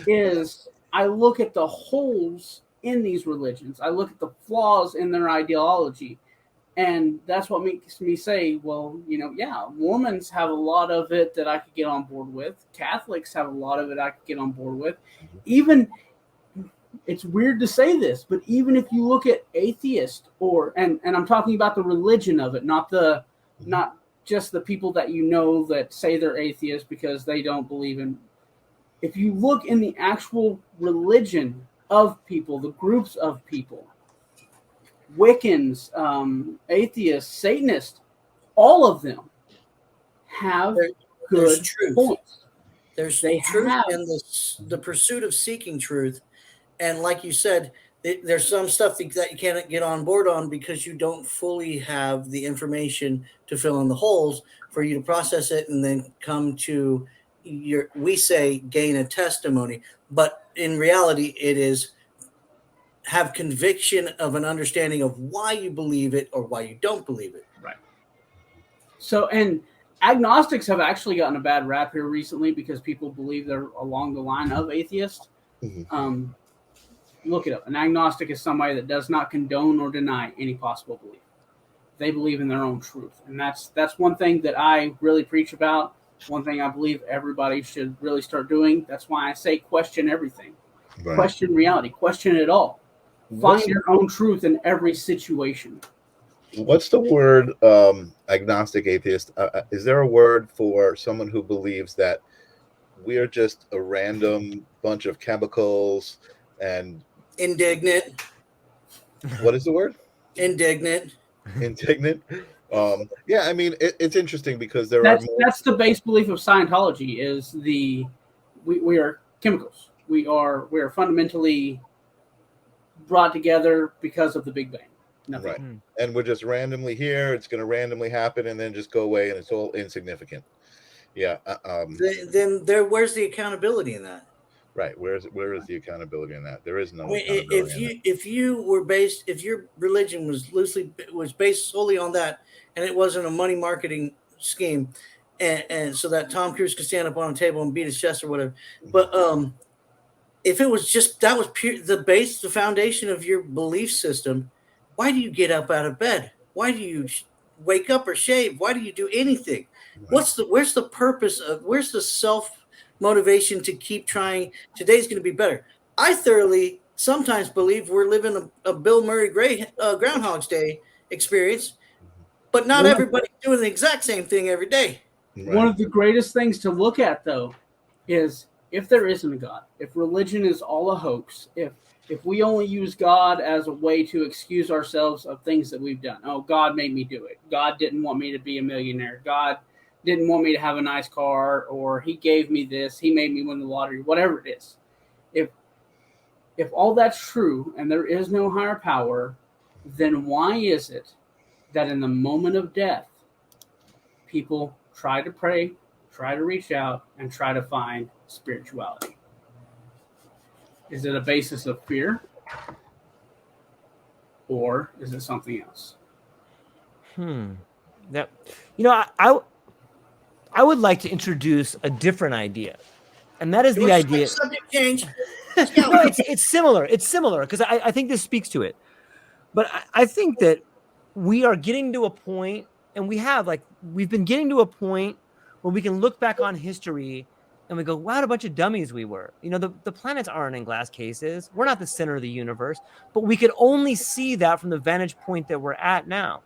Speaker 3: is I look at the holes in these religions. I look at the flaws in their ideology, and that's what makes me say, well, yeah, Mormons have a lot of it that I could get on board with. Catholics have a lot of it I could get on board with. Even, it's weird to say this, but even if you look at atheist, and I'm talking about the religion of it, not just the people that that say they're atheists because they don't believe in. If you look in the actual religion of people, the groups of people, Wiccans, atheists, Satanists, all of them have good points.
Speaker 4: There's
Speaker 3: They
Speaker 4: truth
Speaker 3: have.
Speaker 4: in the pursuit of seeking truth. And like you said, there's some stuff that you can't get on board on because you don't fully have the information to fill in the holes for you to process it and then come to gain a testimony. But in reality, it is have conviction of an understanding of why you believe it or why you don't believe it.
Speaker 3: Right. So, and agnostics have actually gotten a bad rap here recently because people believe they're along the line of atheist. Look it up. An agnostic is somebody that does not condone or deny any possible belief. They believe in their own truth. And that's one thing that I really preach about. One thing I believe everybody should really start doing. That's why I say question everything. Right. Question reality. Question it all. Find your own truth in every situation.
Speaker 1: What's the word agnostic atheist? Is there a word for someone who believes that we're just a random bunch of chemicals and
Speaker 4: indignant?
Speaker 1: What is the word?
Speaker 4: Indignant.
Speaker 1: Yeah, I mean it's interesting because
Speaker 3: that's the base belief of Scientology is we are chemicals. We are fundamentally brought together because of the Big Bang. Nothing.
Speaker 1: Right. And we're just randomly here. It's going to randomly happen and then just go away, and it's all insignificant. Yeah.
Speaker 4: Then where's the accountability in that?
Speaker 1: Right. Where is the accountability in that? There is no.
Speaker 4: If your religion was based solely on that, and it wasn't a money marketing scheme, and so that Tom Cruise could stand up on a table and beat his chest or whatever, but if it was just that was pure the foundation of your belief system, why do you get up out of bed? Why do you wake up or shave? Why do you do anything? Right. Where's the purpose of? Where's the self motivation to keep trying? Today's going to be better. I thoroughly sometimes believe we're living a Bill Murray Groundhog's Day experience, but not everybody's doing the exact same thing every day.
Speaker 3: Right. One of the greatest things to look at, though, is if there isn't a God, if religion is all a hoax, if we only use God as a way to excuse ourselves of things that we've done. Oh, God made me do it. God didn't want me to be a millionaire. God didn't want me to have a nice car, or he gave me this. He made me win the lottery, whatever it is. If all that's true and there is no higher power, then why is it that in the moment of death, people try to pray, try to reach out, and try to find spirituality? Is it a basis of fear? Or is it something else?
Speaker 2: That, I would like to introduce a different idea, and that is the idea.
Speaker 4: Subject change.
Speaker 2: No, it's similar. It's similar because I think this speaks to it. But I think that we are getting to a point, and we've been getting to a point where we can look back on history and we go, wow, what a bunch of dummies we were. The planets aren't in glass cases. We're not the center of the universe, but we could only see that from the vantage point that we're at now.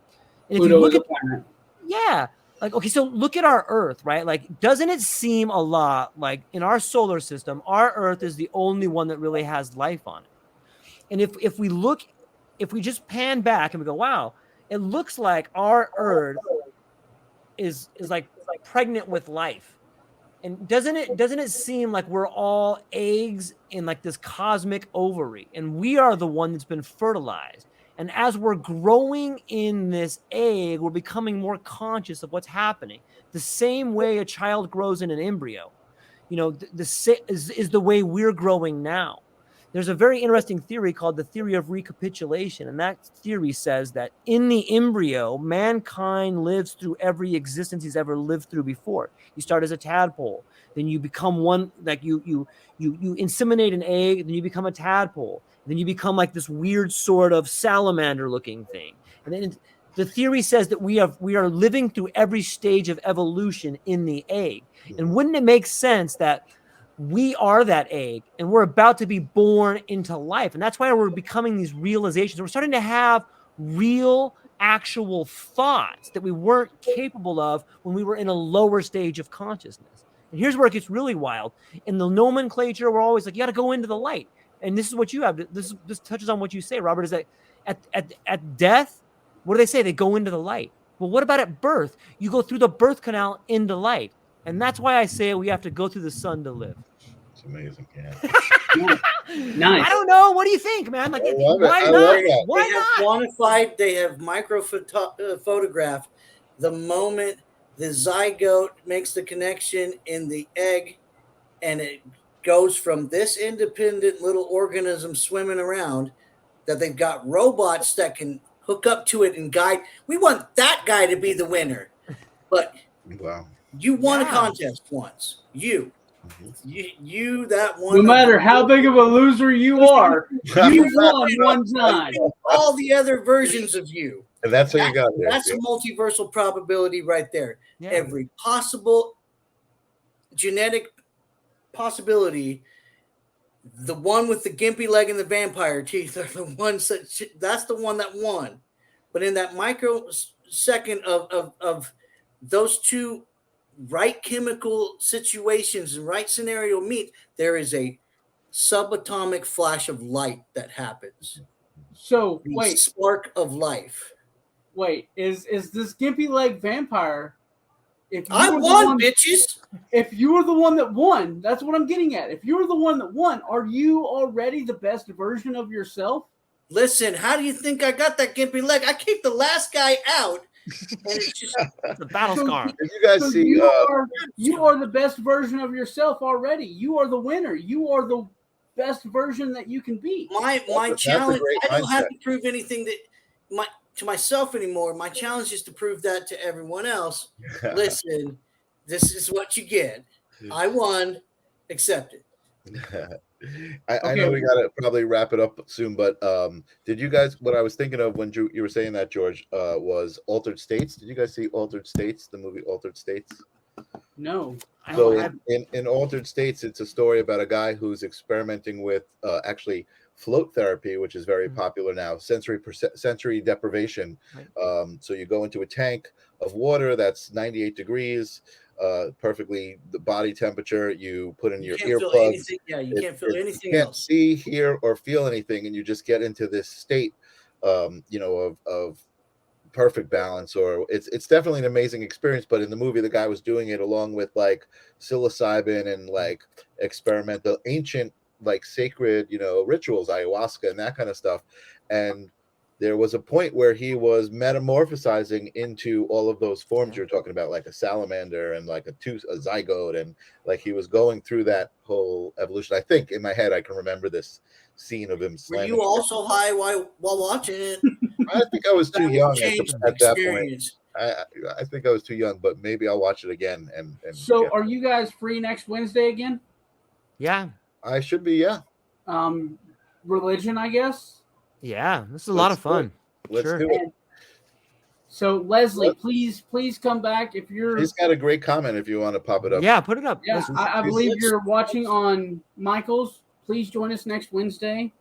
Speaker 2: And if you look at,
Speaker 3: planet.
Speaker 2: yeah, like, okay, so look at our Earth, right? Like, doesn't it seem a lot like in our solar system, our Earth is the only one that really has life on it? And if we just pan back and we go, wow, it looks like our Earth is like pregnant with life. And doesn't it seem like we're all eggs in like this cosmic ovary, and we are the one that's been fertilized? And as we're growing in this egg, we're becoming more conscious of what's happening. The same way a child grows in an embryo, is the way we're growing now. There's a very interesting theory called the theory of recapitulation. And that theory says that in the embryo, mankind lives through every existence he's ever lived through before. You start as a tadpole, then you become one, like you inseminate an egg, then you become a tadpole. Then you become like this weird sort of salamander looking thing. And then the theory says that we are living through every stage of evolution in the egg. And wouldn't it make sense that we are that egg and we're about to be born into life? And that's why we're becoming these realizations. We're starting to have real, actual thoughts that we weren't capable of when we were in a lower stage of consciousness. And here's where it gets really wild. In the nomenclature, we're always like, you got to go into the light. And this is what you have. This touches on what you say, Robert, is that at death, what do they say? They go into the light. Well, what about at birth? You go through the birth canal into light. And that's why I say we have to go through the sun to live.
Speaker 1: It's amazing. Yeah.
Speaker 3: Nice.
Speaker 2: I don't know. What do you think, man? Like, why not? Why
Speaker 4: they have quantified, they have photographed the moment the zygote makes the connection in the egg, and it goes from this independent little organism swimming around, that they've got robots that can hook up to it and guide. We want that guy to be the winner. But
Speaker 1: wow.
Speaker 4: You won a contest once. You that one.
Speaker 3: No matter how big of a loser you are, you won one time.
Speaker 4: All the other versions of you.
Speaker 1: And that's what you got there.
Speaker 4: That's a multiversal probability right there.
Speaker 2: Yeah.
Speaker 4: Every possible genetic possibility, the one with the gimpy leg and the vampire teeth are the ones that's the one that won. But in that microsecond of those two right chemical situations and right scenario meet, there is a subatomic flash of light that happens.
Speaker 3: So
Speaker 4: The
Speaker 3: wait,
Speaker 4: spark of life.
Speaker 3: is this gimpy leg vampire? If you
Speaker 4: I
Speaker 3: were the
Speaker 4: won,
Speaker 3: one-
Speaker 4: bitches.
Speaker 3: If you were the one that won, that's what I'm getting at. If you were the one that won, are you already the best version of yourself?
Speaker 4: Listen, how do you think I got that gimpy leg? I kicked the last guy out, and it's just
Speaker 2: The battle scar.
Speaker 1: Did you guys
Speaker 3: So
Speaker 1: see?
Speaker 3: you are the best version of yourself already. You are the winner. You are the best version that you can be.
Speaker 4: my
Speaker 1: That's a
Speaker 4: challenge.
Speaker 1: great
Speaker 4: I don't have
Speaker 1: mindset.
Speaker 4: to prove anything to myself anymore. My challenge is to prove that to everyone else. Listen, this is what you get. I won. Accept it.
Speaker 1: I know we gotta probably wrap it up soon, but did you guys? What I was thinking of when you were saying that, George, was Altered States. Did you guys see Altered States, the movie Altered States?
Speaker 3: No.
Speaker 1: So in Altered States, it's a story about a guy who's experimenting with actually float therapy, which is very popular now, sensory deprivation.
Speaker 2: Right.
Speaker 1: So you go into a tank of water that's 98 degrees, perfectly the body temperature. You put in your earplugs.
Speaker 4: You can't feel anything
Speaker 1: You can't
Speaker 4: else.
Speaker 1: see, hear, or feel anything, and you just get into this state, of perfect balance. Or it's definitely an amazing experience. But in the movie, the guy was doing it along with like psilocybin and like experimental ancient like sacred rituals, ayahuasca and that kind of stuff. And there was a point where he was metamorphosizing into all of those forms you're talking about, like a salamander and like a zygote, and like he was going through that whole evolution. I think in my head I can remember this scene of him
Speaker 4: Were
Speaker 1: slamming.
Speaker 4: you also high while watching it?
Speaker 1: I think I was too young
Speaker 4: Changed
Speaker 1: at that point.
Speaker 4: experience.
Speaker 1: I think I was too young, but maybe I'll watch it again. And
Speaker 3: So, are you guys free next Wednesday again?
Speaker 2: Yeah.
Speaker 1: I should be. Yeah.
Speaker 3: Religion, I guess.
Speaker 2: Yeah, this is a lot of fun.
Speaker 1: Let's do it.
Speaker 3: So, Leslie, please come back if you're.
Speaker 1: He's got a great comment. If you want to pop it up.
Speaker 2: Yeah, put it up.
Speaker 3: Yeah, I believe you're watching on Michael's. Please join us next Wednesday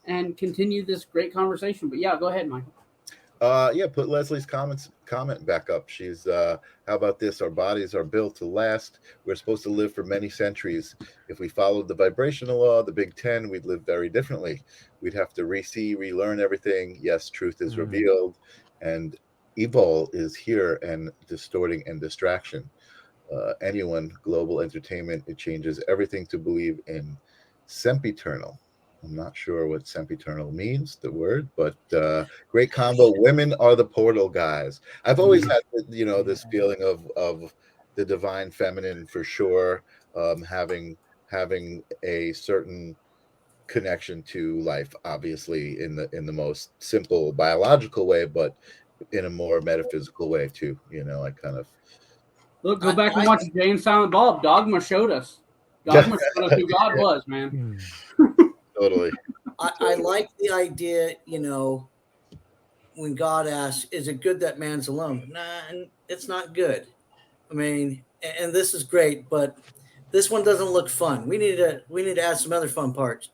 Speaker 3: and continue this great conversation. But yeah, go ahead, Michael.
Speaker 1: Yeah, put Leslie's comment back up. She's how about this? Our bodies are built to last. We're supposed to live for many centuries. If we followed the vibrational law, the Big Ten, we'd live very differently. We'd have to relearn everything. Yes, truth is revealed, and evil is here and distorting and distraction. Anyone, global entertainment, it changes everything to believe in sempiternal. I'm not sure what sempiternal means, the word, but great combo. Women are the portal guys. I've always had, this feeling of the divine feminine for sure, having a certain connection to life, obviously in the most simple biological way, but in a more metaphysical way too. I kind of
Speaker 3: go back and watch Jay and Silent Bob. Dogma showed us. Dogma showed us who God was, man.
Speaker 1: Totally.
Speaker 4: I like the idea, when God asks, is it good that man's alone? Nah, it's not good. I mean, and this is great, but this one doesn't look fun. We need to add some other fun parts,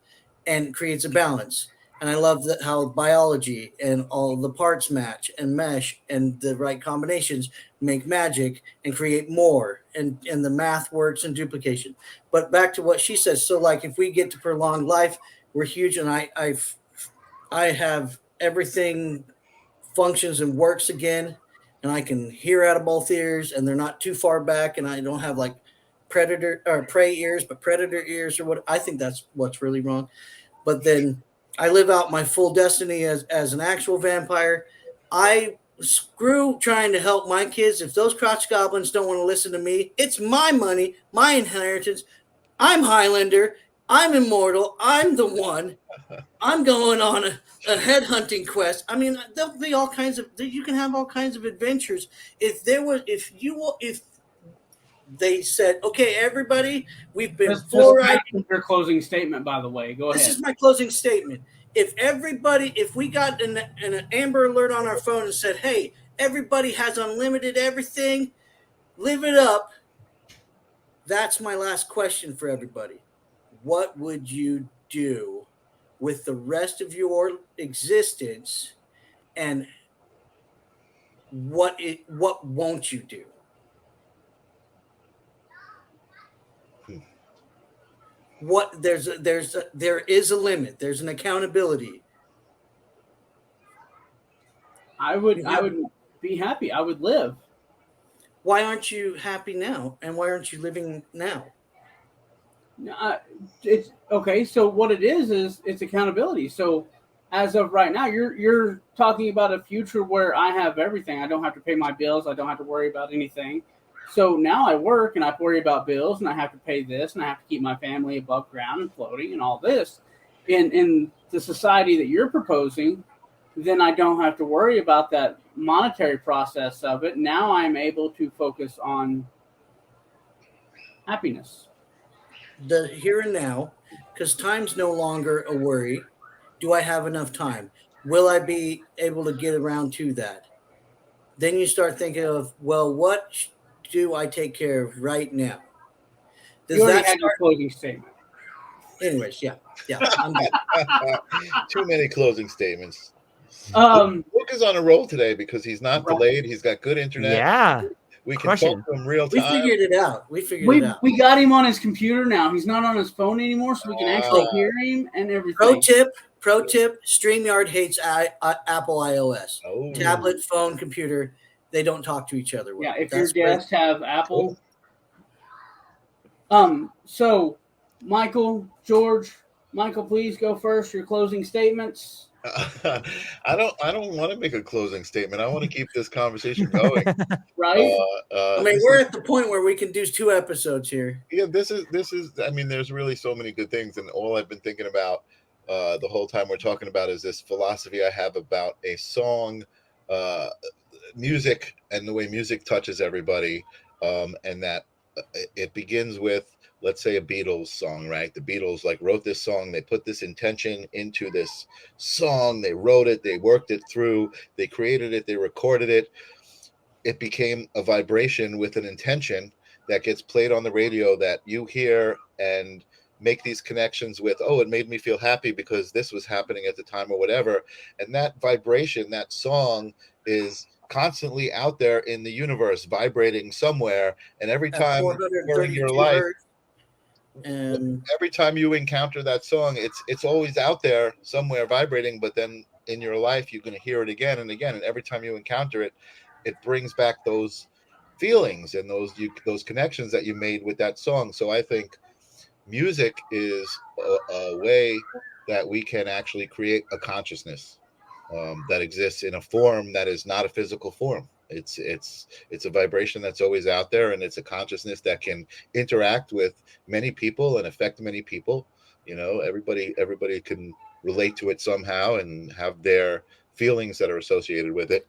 Speaker 4: and creates a balance. And I love how biology and all the parts match and mesh, and the right combinations make magic and create more, and the math works and duplication. But back to what she says. So like if we get to prolonged life, we're huge, and I have everything functions and works again, and I can hear out of both ears, and they're not too far back, and I don't have like predator or prey ears, but predator ears or what. I think that's what's really wrong. But then I live out my full destiny as an actual vampire. I screw trying to help my kids. If those crotch goblins don't want to listen to me, it's my money, my inheritance. I'm Highlander. I'm immortal. I'm the one. I'm going on a headhunting quest. I mean, there'll be all kinds of. You can have all kinds of adventures. If they said, okay, everybody, we've been fluoride.
Speaker 3: Your closing statement, by the way. Go ahead.
Speaker 4: This is my closing statement. If we got an Amber Alert on our phone and said, hey, everybody has unlimited everything, live it up. That's my last question for everybody. What would you do with the rest of your existence, and what won't you do? There is a limit. There's an accountability.
Speaker 3: I would be happy. I would live.
Speaker 4: Why aren't you happy now? And why aren't you living now?
Speaker 3: It's okay. So what it is it's accountability. So as of right now, you're talking about a future where I have everything. I don't have to pay my bills. I don't have to worry about anything. So now I work and I worry about bills, and I have to pay this, and I have to keep my family above ground and floating and all this. In the society that you're proposing, then I don't have to worry about that monetary process of it. Now I'm able to focus on happiness.
Speaker 4: The here and now, because time's no longer a worry. Do I have enough time? Will I be able to get around to that? Then you start thinking of, well, what do I take care of right now?
Speaker 3: You already had your closing statement.
Speaker 4: Anyways, yeah, I'm good.
Speaker 1: Too many closing statements. Luke is on a roll today because he's not delayed. He's got good internet.
Speaker 2: Yeah.
Speaker 1: We can talk to him real time.
Speaker 4: We figured it out.
Speaker 3: We got him on his computer now. He's not on his phone anymore, so we can actually hear him and everything.
Speaker 4: Pro tip, StreamYard hates Apple iOS.
Speaker 1: Oh.
Speaker 4: Tablet, phone, computer, they don't talk to each other well.
Speaker 3: Yeah, if your guests have Apple. So, Michael, George, Michael, please go first. Your closing statements.
Speaker 1: I don't want to make a closing statement. I want to keep this conversation going.
Speaker 3: Right?
Speaker 4: I mean, we're at the point where we can do 2 episodes here.
Speaker 1: Yeah, this is. I mean, there's really so many good things, and all I've been thinking about the whole time we're talking about is this philosophy I have about a song, uh, music, and the way music touches everybody, and that it begins with, let's say, a Beatles song, right? The Beatles like wrote this song, they put this intention into this song, they wrote it, they worked it through, they created it, they recorded it. It became a vibration with an intention that gets played on the radio that you hear and make these connections with, oh, it made me feel happy because this was happening at the time or whatever. And that vibration, that song is constantly out there in the universe, vibrating somewhere. And every
Speaker 4: At
Speaker 1: time during
Speaker 4: 432
Speaker 1: your life,
Speaker 4: hertz. And
Speaker 1: every time you encounter that song, it's always out there somewhere vibrating, but then in your life you're going to hear it again and again, and every time you encounter it, it brings back those feelings and those connections that you made with that song. So I think music is a way that we can actually create a consciousness that exists in a form that is not a physical form. It's a vibration that's always out there, and it's a consciousness that can interact with many people and affect many people. You know, everybody can relate to it somehow and have their feelings that are associated with it.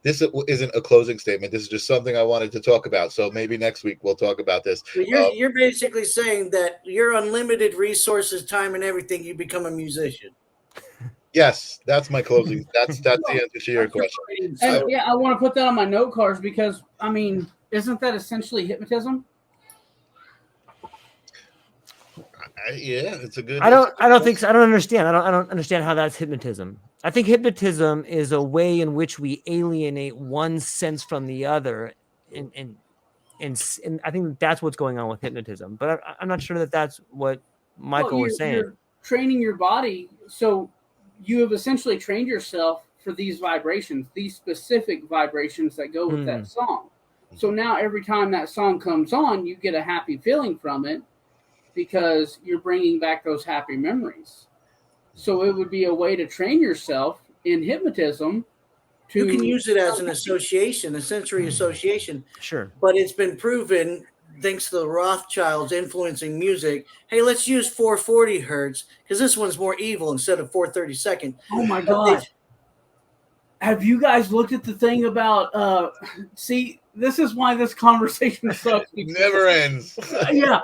Speaker 1: This isn't a closing statement. This is just something I wanted to talk about. So maybe next week we'll talk about this.
Speaker 4: but you're basically saying that your unlimited resources, time, and everything, you become a musician.
Speaker 1: Yes, that's my closing. That's the answer to your question.
Speaker 3: And yeah, I want to put that on my note cards because, I mean, isn't that essentially hypnotism?
Speaker 1: Yeah, it's a good.
Speaker 2: I don't think so. I don't understand. I don't understand how that's hypnotism. I think hypnotism is a way in which we alienate one sense from the other, and I think that's what's going on with hypnotism. But I'm not sure that that's what Michael was saying.
Speaker 3: You're training your body, so you have essentially trained yourself for these vibrations, these specific vibrations that go with that song. So now every time that song comes on, you get a happy feeling from it because you're bringing back those happy memories. So it would be a way to train yourself in hypnotism.
Speaker 4: You can use it as an association, a sensory association.
Speaker 2: Sure.
Speaker 4: But it's been proven, thanks to the Rothschilds influencing music, hey, let's use 440 hertz because this one's more evil instead of 432nd.
Speaker 3: Oh my God. Have you guys looked at the thing about, see, this is why this conversation sucks.
Speaker 1: Never ends.
Speaker 3: Yeah.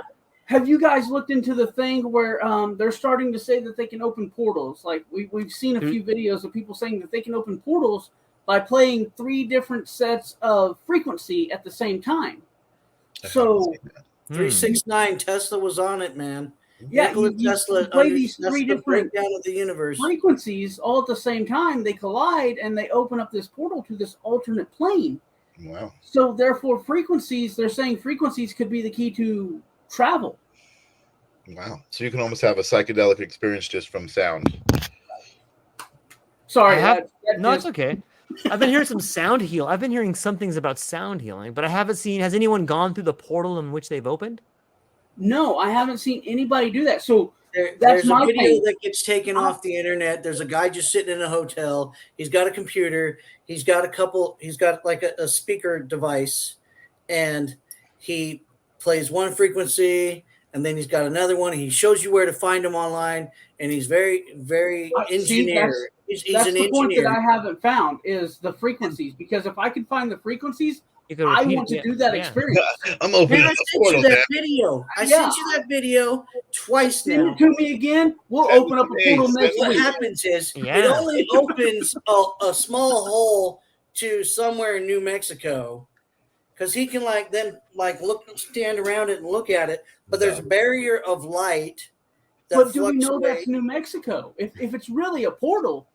Speaker 3: Have you guys looked into the thing where they're starting to say that they can open portals? Like we've seen a few videos of people saying that they can open portals by playing 3 different sets of frequency at the same time. So
Speaker 4: 369 Tesla was on it, man.
Speaker 3: Yeah,
Speaker 4: Tesla
Speaker 3: play these 3 different
Speaker 4: breakdown of the universe
Speaker 3: frequencies all at the same time. They collide and they open up this portal to this alternate plane.
Speaker 1: Wow.
Speaker 3: So therefore, they're saying frequencies could be the key to travel.
Speaker 1: Wow. So you can almost have a psychedelic experience just from sound.
Speaker 3: Sorry.
Speaker 2: No, it's okay. I've been hearing some sound heal. I've been hearing some things about sound healing, but I haven't seen. Has anyone gone through the portal in which they've opened?
Speaker 3: No, I haven't seen anybody do that. So
Speaker 4: there's a video that gets taken off the internet. There's a guy just sitting in a hotel. He's got a computer. He's got like a speaker device, and he plays one frequency, and then he's got another one. And he shows you where to find them online, and he's very, very engineer. He's
Speaker 3: that's
Speaker 4: an
Speaker 3: the
Speaker 4: engineer.
Speaker 3: Point that I haven't found is the frequencies, because if I could find the frequencies, I want to do that experience.
Speaker 1: I'm opening
Speaker 4: I sent you that video. I sent you that video twice now.
Speaker 3: Send it to me again. We'll open up a portal next week.
Speaker 4: What happens is it only opens a small hole to somewhere in New Mexico, because he can stand around it and look at it. But there's a barrier of light.
Speaker 3: But do we know that's New Mexico? If it's really a portal,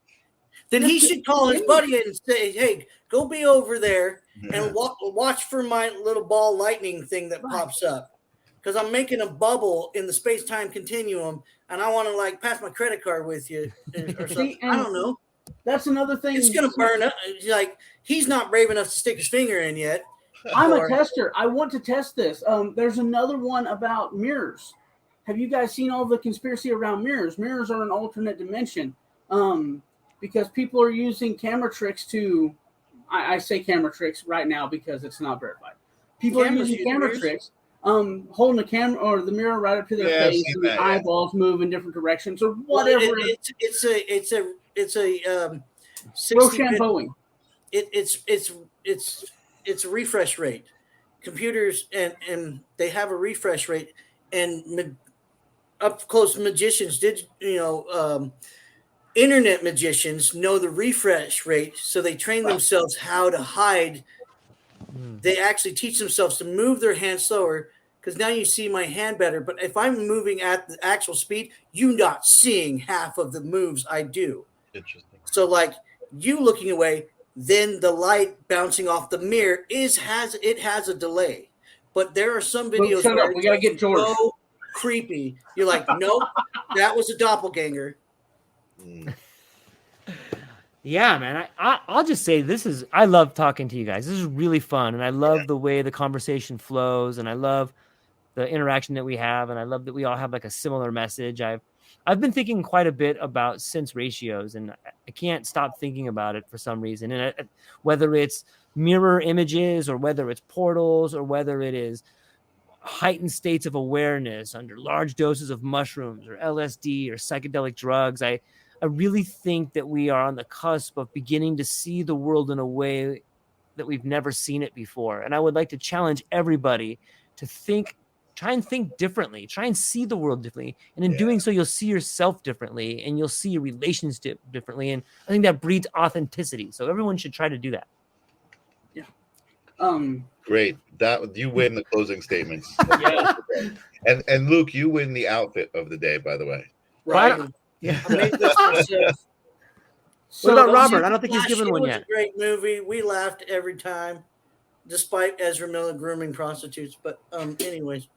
Speaker 4: then he should call his buddy and say, "Hey, go be over there and watch for my little ball lightning thing that pops up, because I'm making a bubble in the space-time continuum, and I want to pass my credit card with you or something." I don't know.
Speaker 3: That's another thing.
Speaker 4: It's gonna burn up. He's not brave enough to stick his finger in yet.
Speaker 3: I'm a tester. I want to test this. There's another one about mirrors. Have you guys seen all the conspiracy around mirrors? Mirrors are an alternate dimension. because people are using camera tricks to. I say camera tricks right now because it's not verified. People are using camera tricks, holding the camera or the mirror right up to their face, and the eyeballs move in different directions or whatever.
Speaker 4: Well, it's a 60
Speaker 3: Rochambeauing.
Speaker 4: It's a refresh rate. Computers and they have a refresh rate, and up close magicians internet magicians know the refresh rate, so they train themselves how to hide. They actually teach themselves to move their hand slower, because now you see my hand better. But if I'm moving at the actual speed, you're not seeing half of the moves I do.
Speaker 1: Interesting.
Speaker 4: So like you looking away, then the light bouncing off the mirror has a delay. But there are some videos where
Speaker 3: we gotta get George.
Speaker 4: So creepy. You're like, nope, that was a doppelganger.
Speaker 2: Yeah, man. I'll just say I love talking to you guys. This is really fun, and I love the way the conversation flows, and I love the interaction that we have, and I love that we all have like a similar message. I've been thinking quite a bit about sense ratios, and I can't stop thinking about it for some reason. And whether it's mirror images, or whether it's portals, or whether it is heightened states of awareness under large doses of mushrooms or LSD or psychedelic drugs, I really think that we are on the cusp of beginning to see the world in a way that we've never seen it before. And I would like to challenge everybody to try and think differently, try and see the world differently. And in doing so, you'll see yourself differently, and you'll see your relationship differently. And I think that breeds authenticity. So everyone should try to do that.
Speaker 3: Yeah.
Speaker 1: Great. That you win the closing statements. And Luke, you win the outfit of the day, by the way.
Speaker 4: Right.
Speaker 2: Yeah.
Speaker 4: I made this myself.
Speaker 2: What about Robert? I don't think he's given one yet.
Speaker 4: It was a great movie. We laughed every time, despite Ezra Miller grooming prostitutes. But anyways.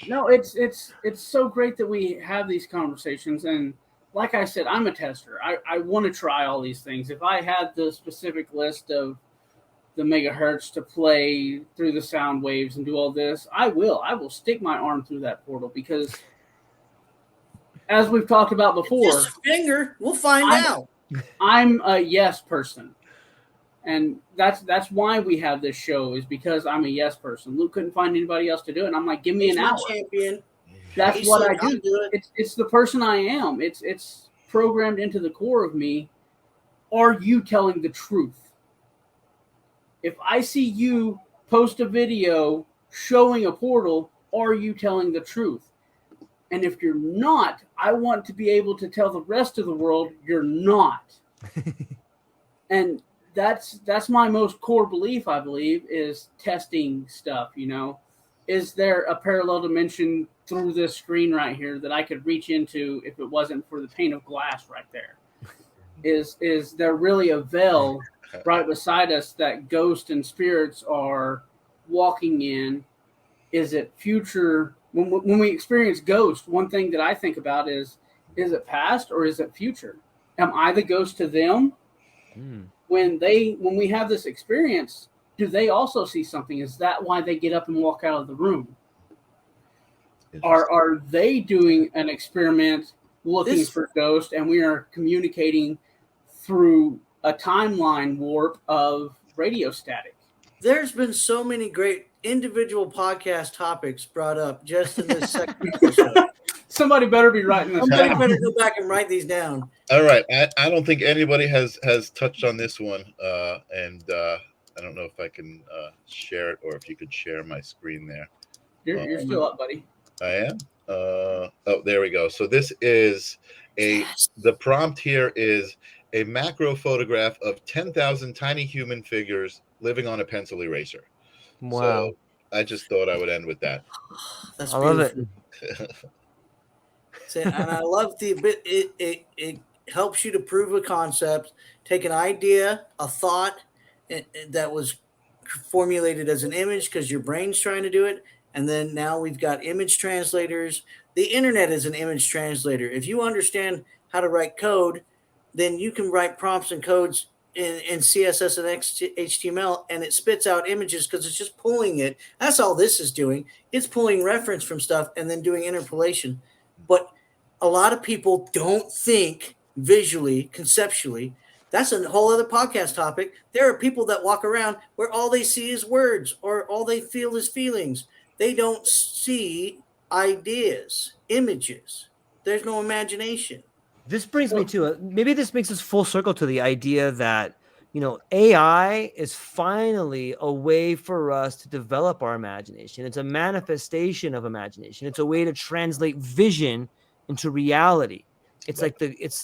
Speaker 3: No, it's so great that we have these conversations. And like I said, I'm a tester. I want to try all these things. If I had the specific list of the megahertz to play through the sound waves and do all this, I will stick my arm through that portal, because as we've talked about before,
Speaker 4: just a finger, we'll find out.
Speaker 3: I'm a yes person, and that's why we have this show, is because I'm a yes person. Luke couldn't find anybody else to do it, and I'm like, give me an hour.
Speaker 4: Champion.
Speaker 3: That's what I do. It's the person I am. It's programmed into the core of me. Are you telling the truth? If I see you post a video showing a portal, are you telling the truth? And if you're not, I want to be able to tell the rest of the world you're not. And that's my most core belief, I believe, is testing stuff, Is there a parallel dimension through this screen right here that I could reach into if it wasn't for the pane of glass right there? Is there really a veil right beside us that ghosts and spirits are walking in? Is it future? When we experience ghosts, one thing that I think about is it past or is it future? Am I the ghost to them? When we have this experience, do they also see something? Is that why they get up and walk out of the room? Are they doing an experiment looking for ghosts, and we are communicating through a timeline warp of radio static?
Speaker 4: There's been so many great individual podcast topics brought up just in this second episode.
Speaker 3: Somebody better be writing this down.
Speaker 4: Somebody better go back and write these down.
Speaker 1: All right. I don't think anybody has touched on this one. And I don't know if I can share it, or if you could share my screen there.
Speaker 3: You're still up, buddy.
Speaker 1: I am. Oh, there we go. So this is the prompt here is a macro photograph of 10,000 tiny human figures living on a pencil eraser.
Speaker 2: Wow.
Speaker 1: So I just thought I would end with that.
Speaker 4: That's
Speaker 2: I love
Speaker 4: beautiful.
Speaker 2: it.
Speaker 4: And I love it helps you to prove a concept, take an idea, a thought that was formulated as an image because your brain's trying to do it. And then now we've got image translators. The internet is an image translator. If you understand how to write code, then you can write prompts and codes in CSS and HTML, and it spits out images because it's just pulling it. That's all this is doing. It's pulling reference from stuff and then doing interpolation. But a lot of people don't think visually, conceptually. That's a whole other podcast topic. There are people that walk around where all they see is words or all they feel is feelings. They don't see ideas, images. There's no imagination.
Speaker 2: This brings me to maybe this makes us full circle to the idea that, AI is finally a way for us to develop our imagination. It's a manifestation of imagination. It's a way to translate vision into reality. It's like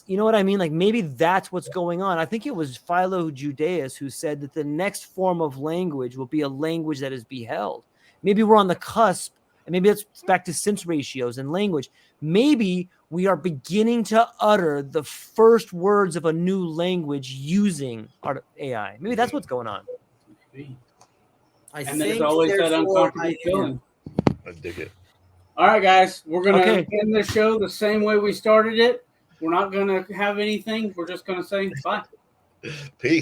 Speaker 2: you know what I mean? Like maybe that's what's going on. I think it was Philo Judaeus who said that the next form of language will be a language that is beheld. Maybe we're on the cusp, and maybe that's back to sense ratios and language. Maybe we are beginning to utter the first words of a new language using AI. Maybe that's what's going on.
Speaker 3: And there's always that uncomfortable feeling.
Speaker 1: I dig it.
Speaker 3: All right, guys, we're going to end the show the same way we started it. We're not going to have anything. We're just going to say bye.
Speaker 1: Peace.